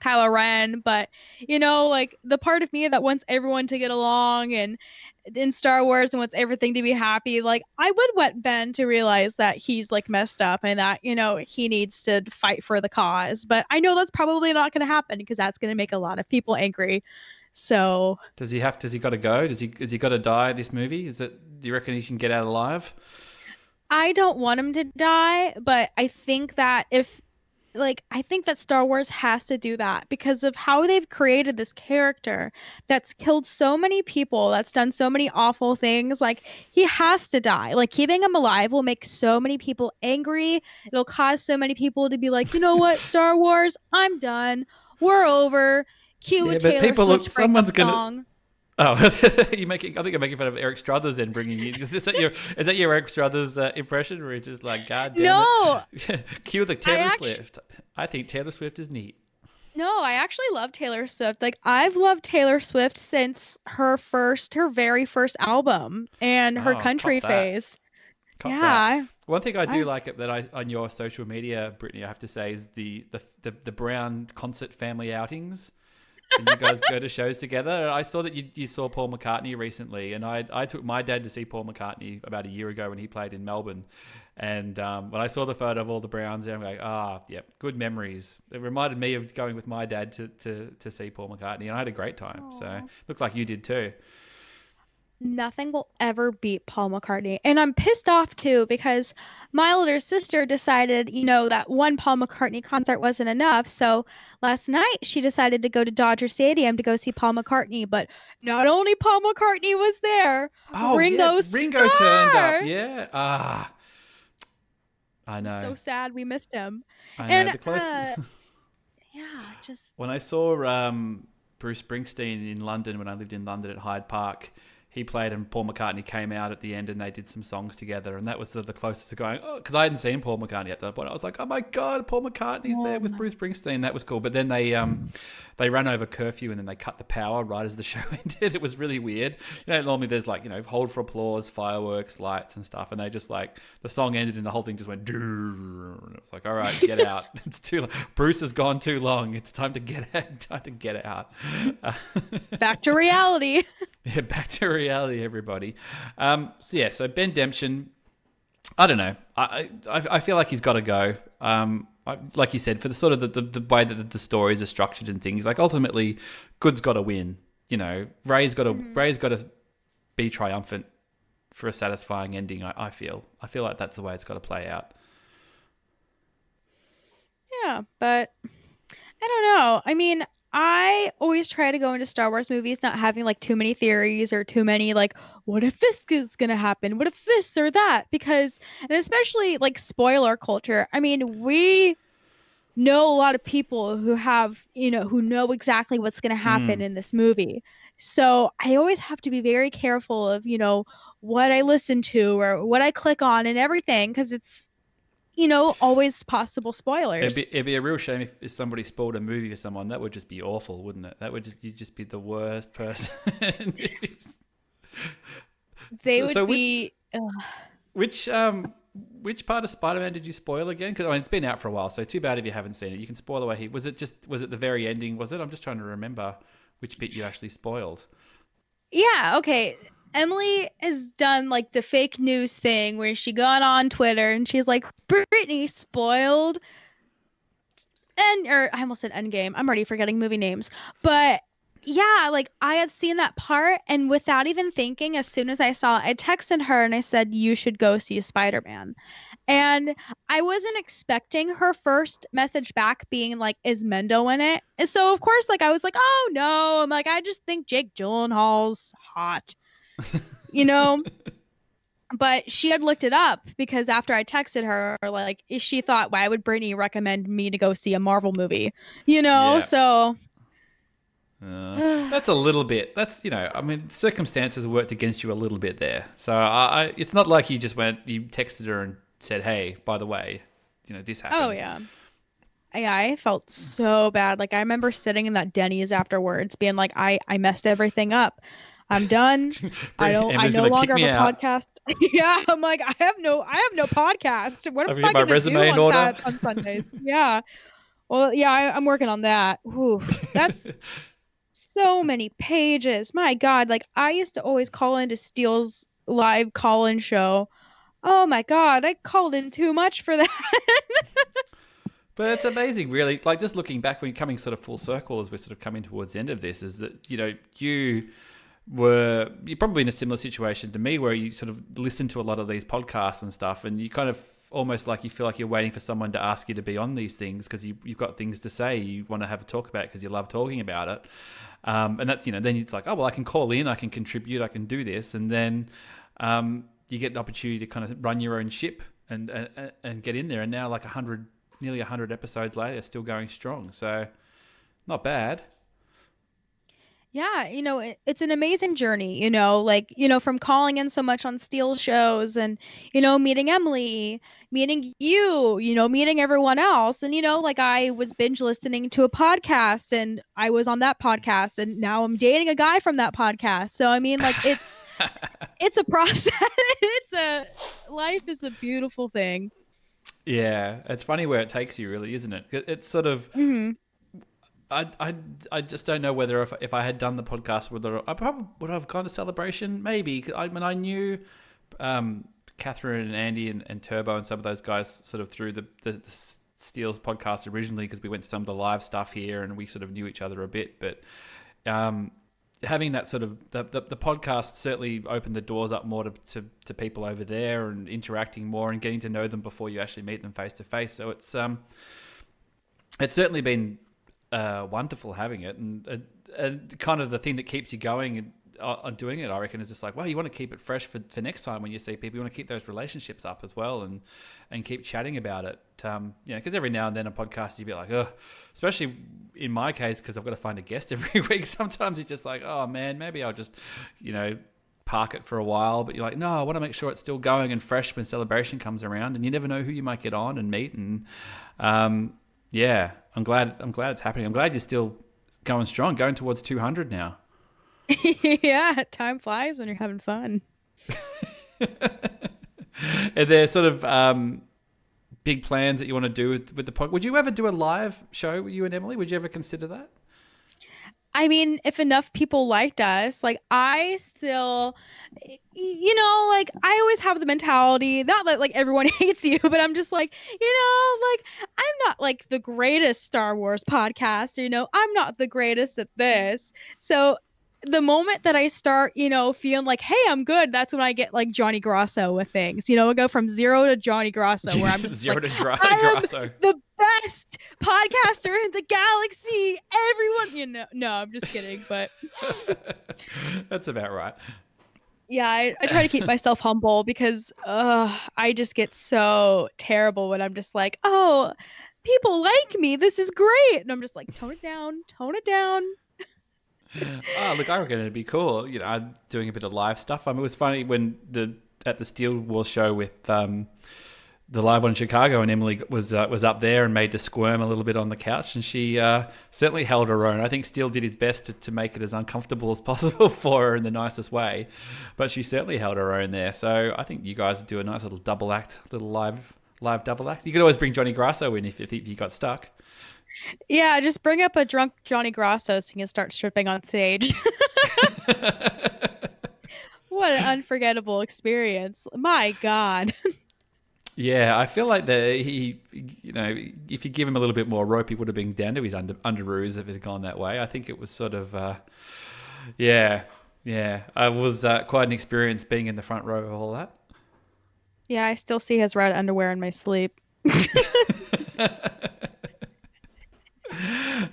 Kylo Ren, but like the part of me that wants everyone to get along and in Star Wars and wants everything to be happy, like I would want Ben to realize that he's like messed up and that he needs to fight for the cause. But I know that's probably not going to happen because that's going to make a lot of people angry. So Does he got to go? Has he got to die this movie? Do you reckon he can get out alive? I don't want him to die, but I think that I think that Star Wars has to do that because of how they've created this character that's killed so many people, that's done so many awful things. Like, he has to die. Like, keeping him alive will make so many people angry. It'll cause so many people to be like, you know what, Star Wars, I'm done. We're over. Cue a Taylor Swift breakup song. Oh, I think you're making fun of Eric Struthers then bringing you. Is that your Eric Struthers impression where he's just like, God damn no. it. Cue the Taylor Swift. I think Taylor Swift is neat. No, I actually love Taylor Swift. Like I've loved Taylor Swift since her very first album and her country phase. Yeah. One thing I do like that on your social media, Brittany, I have to say is the Brown concert family outings. And you guys go to shows together. I saw that you saw Paul McCartney recently, and I took my dad to see Paul McCartney about a year ago when he played in Melbourne. And when I saw the photo of all the Browns there, I'm like, yep, good memories. It reminded me of going with my dad to see Paul McCartney, and I had a great time. Aww. So looked like you did too. Nothing will ever beat Paul McCartney. And I'm pissed off too because my older sister decided, that one Paul McCartney concert wasn't enough. So last night she decided to go to Dodger Stadium to go see Paul McCartney. But not only Paul McCartney was there, Ringo turned up. Yeah. I know. So sad we missed him. I know. Yeah, just when I saw Bruce Springsteen in London when I lived in London at Hyde Park. He played and Paul McCartney came out at the end and they did some songs together, and that was the closest to going, because I hadn't seen Paul McCartney at that point. I was like, oh my God, Paul McCartney's there with Bruce Springsteen. That was cool. But then they ran over curfew and then they cut the power right as the show ended. It was really weird. Normally there's hold for applause, fireworks, lights and stuff, and they just the song ended and the whole thing just went and it was like, all right, get out. It's too long. Bruce has gone too long. It's time to get out. Back to reality. Yeah, back to reality, everybody. So Ben Demption, I don't know. I feel like he's got to go. Like you said, for the sort of the way that the stories are structured and things. Like ultimately, good's got to win. Ray's got to be triumphant for a satisfying ending. I feel like that's the way it's got to play out. Yeah, but I don't know. I mean, I always try to go into Star Wars movies not having too many theories or too many what if this is gonna happen? What if this or that? Because, and especially spoiler culture. I mean, we know a lot of people who have who know exactly what's gonna happen in this movie. So I always have to be very careful of what I listen to or what I click on and everything because it's always possible spoilers. It'd be a real shame if somebody spoiled a movie for someone. That would just be awful, wouldn't it? You'd just be the worst person. They would be. Which part of Spider-Man did you spoil again? Because it's been out for a while, so too bad if you haven't seen it. You can spoil away. Was it the very ending? Was it? I'm just trying to remember which bit you actually spoiled. Yeah. Okay. Emily has done like the fake news thing where she got on Twitter and she's like, Brittany spoiled. Or I almost said Endgame. I'm already forgetting movie names. But yeah, like I had seen that part, and without even thinking, as soon as I saw it, I texted her and I said, you should go see Spider-Man. And I wasn't expecting her first message back being like, is Mendo in it? And so of course, like I was like, oh no. I'm like, I just think Jake Gyllenhaal's hot, you know? But she had looked it up because after I texted her, like, she thought, why would Brittany recommend me to go see a Marvel movie? Yeah. So that's a little bit. That's circumstances worked against you a little bit there. So it's not like you texted her and said, "Hey, by the way, this happened." Oh yeah, I felt so bad. Like I remember sitting in that Denny's afterwards, being like, I messed everything up. I'm done. I no longer have a podcast. Yeah, I'm like, I have no podcast. What am I going to do on Sundays? Yeah. Well, yeah, I'm working on that. Ooh, that's so many pages. My God, like I used to always call into Steele's live call-in show. Oh my God, I called in too much for that. But it's amazing, really. Like just looking back, when you're coming sort of full circle as we're sort of coming towards the end of this, is that you're probably in a similar situation to me, where you sort of listen to a lot of these podcasts and stuff, and you kind of almost like you feel like you're waiting for someone to ask you to be on these things because you've got things to say, you want to have a talk about it because you love talking about it, and that then it's like, oh well, I can call in, I can contribute, I can do this, and then you get the opportunity to kind of run your own ship and get in there, and now like nearly 100 episodes later, still going strong, so not bad. Yeah, it's an amazing journey, like, from calling in so much on Steel shows and, meeting Emily, meeting you, meeting everyone else. And, like I was binge listening to a podcast and I was on that podcast and now I'm dating a guy from that podcast. So, I mean, like it's a process. Life is a beautiful thing. Yeah. It's funny where it takes you, really, isn't it? It's sort of, Mm-hmm. I just don't know whether if I had done the podcast, whether I probably would have gone to Celebration. Maybe. I knew Catherine and Andy and Turbo and some of those guys sort of through the Steele's podcast originally, because we went to some of the live stuff here and we sort of knew each other a bit. But having that sort of the podcast certainly opened the doors up more to people over there and interacting more and getting to know them before you actually meet them face to face. So it's certainly been wonderful having it, and kind of the thing that keeps you going on doing it, I reckon, is just like, well, you want to keep it fresh for next time when you see people. You want to keep those relationships up as well, and keep chatting about it. Because every now and then a podcast you'd be like, oh, especially in my case, because I've got to find a guest every week. Sometimes it's just like, oh man, maybe I'll just park it for a while. But you're like, no, I want to make sure it's still going and fresh when Celebration comes around, and you never know who you might get on and meet. And yeah, I'm glad it's happening. I'm glad you're still going strong, going towards 200 now. Yeah, time flies when you're having fun. Are there sort of big plans that you want to do with the pod? Would you ever do a live show with you and Emily? Would you ever consider that? I mean, if enough people liked us, like I still, like I always have the mentality, not that like everyone hates you, but I'm just like, like I'm not like the greatest Star Wars podcaster, I'm not the greatest at this. So the moment that I start, feeling like, hey, I'm good, that's when I get like Johnny Grasso with things. I go from zero to Johnny Grasso, where I'm just zero like, to Johnny Grasso. The best podcaster in the galaxy. Everyone, no, I'm just kidding, but that's about right. Yeah, I try to keep myself humble because I just get so terrible when I'm just like, oh, people like me, this is great, and I'm just like, tone it down. Oh, look, I reckon it'd be cool. I'm doing a bit of live stuff. I mean, it was funny when at the Steel Wars show with the live one in Chicago, and Emily was up there and made to squirm a little bit on the couch, and she certainly held her own. I think Steele did his best to make it as uncomfortable as possible for her in the nicest way, but she certainly held her own there. So I think you guys do a nice little double act, little live double act. You could always bring Johnny Grasso in if you got stuck. Yeah, just bring up a drunk Johnny Grasso so he can start stripping on stage. What an unforgettable experience. My God. Yeah, I feel like he, if you give him a little bit more rope, he would have been down to his underoos if it had gone that way. I think it was sort of, yeah. I was quite an experience being in the front row of all that. Yeah, I still see his red underwear in my sleep.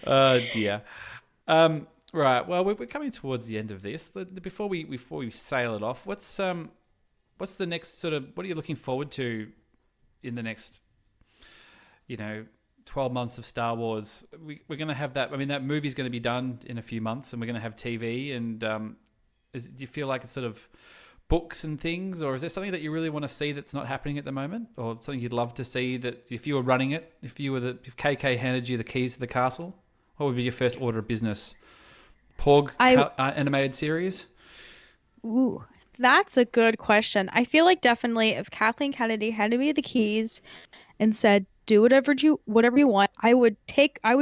Oh dear. Right. Well, we're coming towards the end of this. Before we sail it off, what's the next sort of? What are you looking forward to in the next, 12 months of Star Wars? We're going to have that. I mean, that movie's going to be done in a few months, and we're going to have TV. And do you feel like it's sort of books and things, or is there something that you really want to see that's not happening at the moment, or something you'd love to see that if you were running it, if KK handed you the keys to the castle, what would be your first order of business? Animated series? Ooh, that's a good question. I feel like definitely if Kathleen Kennedy handed me the keys and said, do whatever you want, I would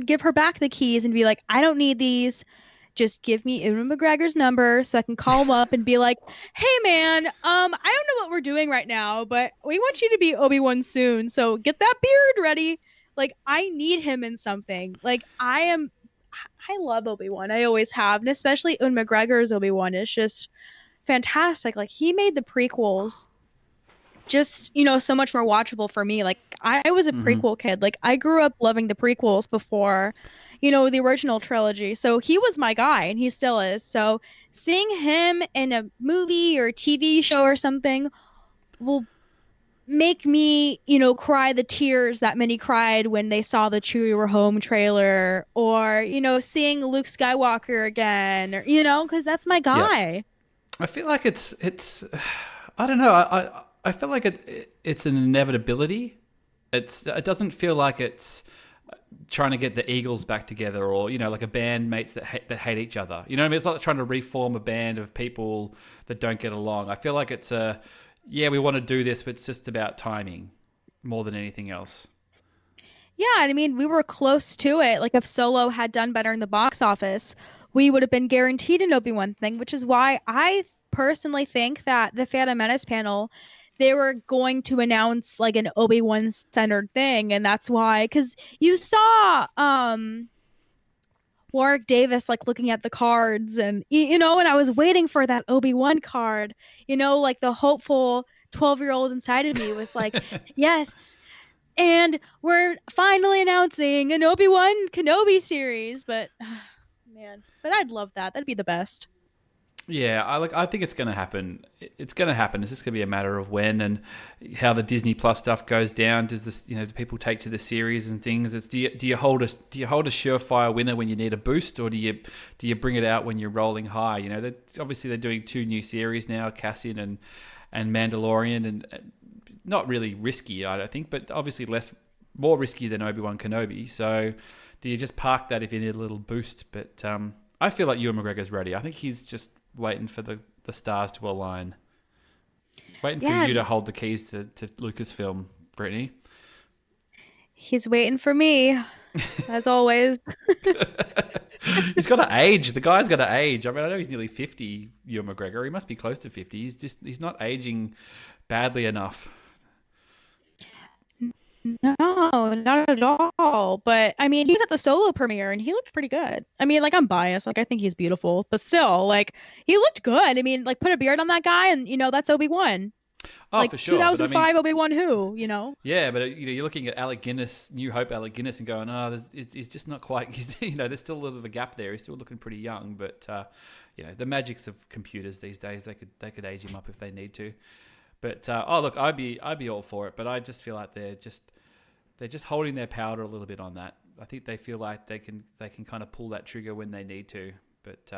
give her back the keys and be like, I don't need these. Just give me Ewan McGregor's number so I can call him up and be like, hey man, I don't know what we're doing right now, but we want you to be Obi-Wan soon. So get that beard ready. Like, I need him in something. Like, I love Obi-Wan. I always have. And especially Ewan McGregor's Obi-Wan is just fantastic. Like, he made the prequels just, so much more watchable for me. Like, I was a prequel kid. Like, I grew up loving the prequels before, the original trilogy. So he was my guy, and he still is. So seeing him in a movie or a TV show or something will make me, cry the tears that many cried when they saw the Chewie We're Home trailer, or, seeing Luke Skywalker again, or, because that's my guy. Yeah. I feel like it's I don't know. I feel like it's an inevitability. It doesn't feel like it's trying to get the Eagles back together, or like a band mates that hate each other. You know what I mean? It's like trying to reform a band of people that don't get along. I feel like it's we want to do this, but it's just about timing more than anything else. Yeah, I mean, we were close to it. Like, if Solo had done better in the box office, we would have been guaranteed an Obi-Wan thing, which is why I personally think that the Phantom Menace panel, they were going to announce like an Obi-Wan centered thing, and that's why, because you saw Warwick Davis like looking at the cards, and and I was waiting for that Obi-Wan card. Like the hopeful 12-year-old inside of me was like, yes. And we're finally announcing an Obi-Wan Kenobi series, but man, but I'd love that. That'd be the best. Yeah, I think it's going to happen. It's going to happen. It's just going to be a matter of when and how the Disney Plus stuff goes down. Does this, do people take to the series and things? Do you hold a surefire winner when you need a boost, or do you bring it out when you're rolling high? They're doing 2 new series now, Cassian and Mandalorian, and not really risky, I don't think, but obviously more risky than Obi-Wan Kenobi. So do you just park that if you need a little boost? But I feel like Ewan McGregor's ready. I think he's just waiting for the stars to align. Waiting for you to hold the keys to Lucasfilm, Brittany. He's waiting for me, as always. He's got to age. The guy's got to age. I mean, I know he's nearly 50, Ewan McGregor. He must be close to 50. He's not aging badly enough. No, not at all. But I mean, he was at the Solo premiere and he looked pretty good. I mean, like, I'm biased. Like, I think he's beautiful, but still, like, he looked good. I mean, like, put a beard on that guy and, that's Obi-Wan. Oh, like, for sure. 2005 Obi-Wan who, Yeah, but you're looking at Alec Guinness, New Hope Alec Guinness, and going, he's just not quite. There's still a little bit of a gap there. He's still looking pretty young, but the magics of computers these days, they could age him up if they need to. But look, I'd be all for it, but I just feel like they're just holding their powder a little bit on that. I think they feel like they can kind of pull that trigger when they need to. But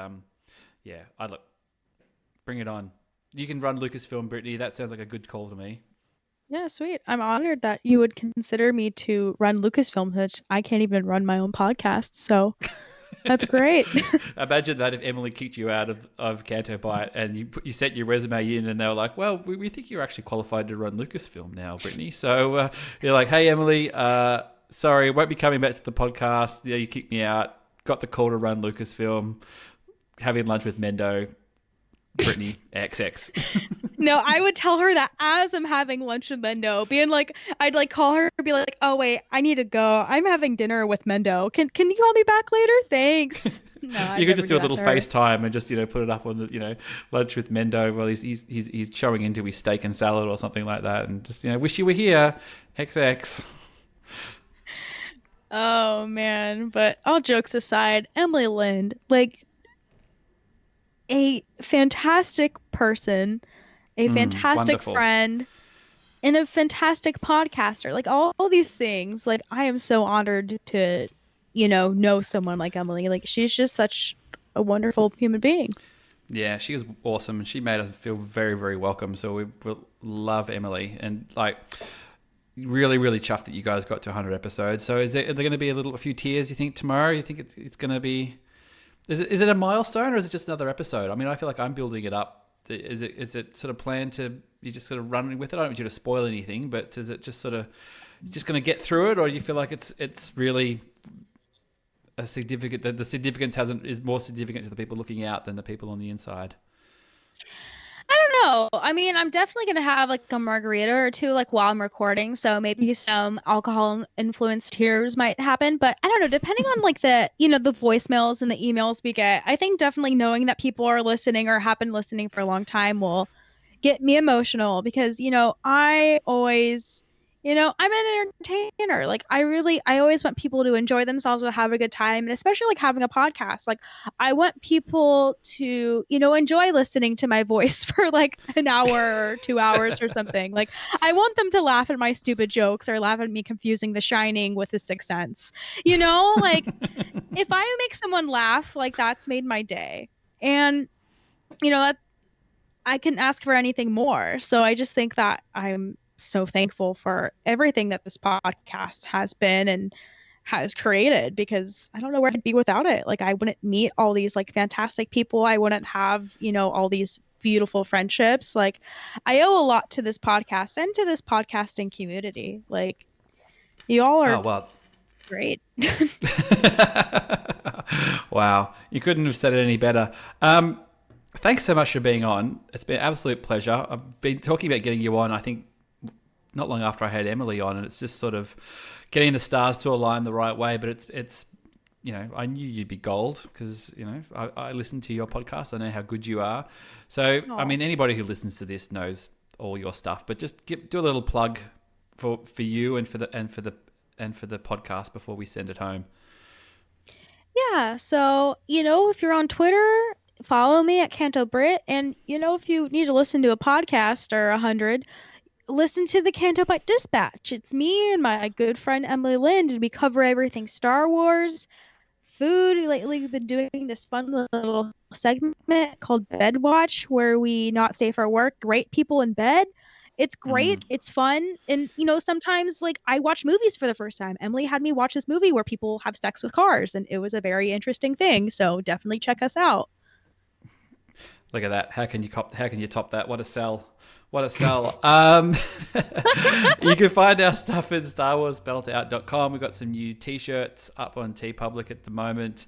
bring it on. You can run Lucasfilm, Brittany. That sounds like a good call to me. Yeah, sweet. I'm honored that you would consider me to run Lucasfilm, which I can't even run my own podcast. So that's great. Imagine that if Emily kicked you out of Canto Bight and you sent your resume in and they were like, well, we think you're actually qualified to run Lucasfilm now, Brittany. So you're like, hey, Emily, sorry, won't be coming back to the podcast. Yeah, you kicked me out. Got the call to run Lucasfilm. Having lunch with Mendo. Brittany XX. No, I would tell her that as I'm having lunch with Mendo, being like, I'd like call her and be like, oh wait, I need to go. I'm having dinner with Mendo. Can you call me back later? Thanks. No, I'd You could never just do a that little to her. FaceTime and just put it up on the lunch with Mendo while he's showing into his steak and salad or something like that, and just wish you were here, XX. Oh man, but all jokes aside, Emily Lind, like a fantastic person, a fantastic Wonderful. friend, and a fantastic podcaster. Like all these things. Like I am so honored to, know someone like Emily. Like she's just such a wonderful human being. Yeah, she was awesome, and she made us feel very, very welcome. So we love Emily, and like really, really chuffed that you guys got to 100 episodes. So are there going to be a few tears? You think tomorrow? You think it's going to be? Is it a milestone or is it just another episode? I mean, I feel like I'm building it up. Is it sort of planned to you just sort of run with it? I don't want you to spoil anything, but is it just sort of just going to get through it, or do you feel like it's really a significant? The significance hasn't is more significant to the people looking out than the people on the inside. I don't know. I mean, I'm definitely gonna have like a margarita or two like while I'm recording, so maybe some alcohol influenced tears might happen. But I don't know, depending on like the voicemails and the emails we get, I think definitely knowing that people are listening or have been listening for a long time will get me emotional because, I always, I'm an entertainer. Like I always want people to enjoy themselves or have a good time. And especially like having a podcast. Like I want people to, enjoy listening to my voice for like an hour or 2 hours or something. Like I want them to laugh at my stupid jokes or laugh at me confusing The Shining with The Sixth Sense. Like if I make someone laugh, like that's made my day. And that I can ask for anything more. So I just think that I'm so thankful for everything that this podcast has been and has created because I don't know where I'd be without it. Like I wouldn't meet all these like fantastic people. I wouldn't have, all these beautiful friendships. Like I owe a lot to this podcast and to this podcasting community. Like you all Oh are well. great. Wow, you couldn't have said it any better. Thanks so much for being on. It's been an absolute pleasure. I've been talking about getting you on, I think, not long after I had Emily on, and it's just sort of getting the stars to align the right way. But it's I knew you'd be gold because, I listened to your podcast. I know how good you are. So, I Aw. mean, anybody who listens to this knows all your stuff, but just do a little plug for you and for the podcast before we send it home. Yeah, so, if you're on Twitter, follow me at Canto Brit. And, if you need to listen to a podcast or 100, listen to the Canto Bight Dispatch. It's me and my good friend Emily Lind, and we cover everything Star Wars, food. Lately, we've been doing this fun little segment called Bed Watch, where we not safe for work, great people in bed. It's Mm. great. It's fun. And, sometimes like I watch movies for the first time. Emily had me watch this movie where people have sex with cars, and it was a very interesting thing. So definitely check us out. Look at that. How can you top that? What a sell. What a sell. You can find our stuff at starwarsbeltout.com. We've got some new t-shirts up on TeePublic at the moment.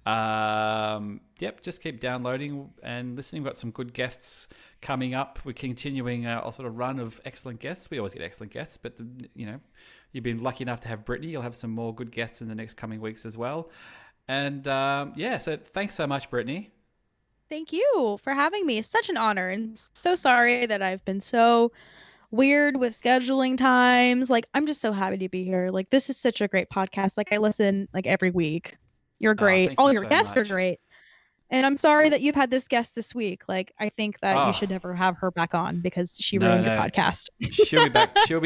Yep, just keep downloading and listening. We've got some good guests coming up. We're continuing our sort of run of excellent guests. We always get excellent guests, but you've been lucky enough to have Brittany. You'll have some more good guests in the next coming weeks as well. And yeah, so thanks so much, Brittany. Thank you for having me. It's such an honor, and so sorry that I've been so weird with scheduling times. Like, I'm just so happy to be here. Like, this is such a great podcast. Like, I listen like every week. You're Oh, great. thank All you your so guests are much. great. And I'm sorry that you've had this guest this week. Like, I think that you Oh, should never have her back on because she no, ruined your no. podcast. She'll be back. She'll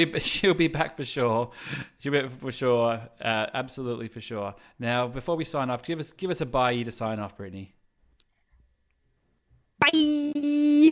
be back for sure. She'll be back for sure. Absolutely for sure. Now, before we sign off, give us a bye to sign off, Brittany. Bye.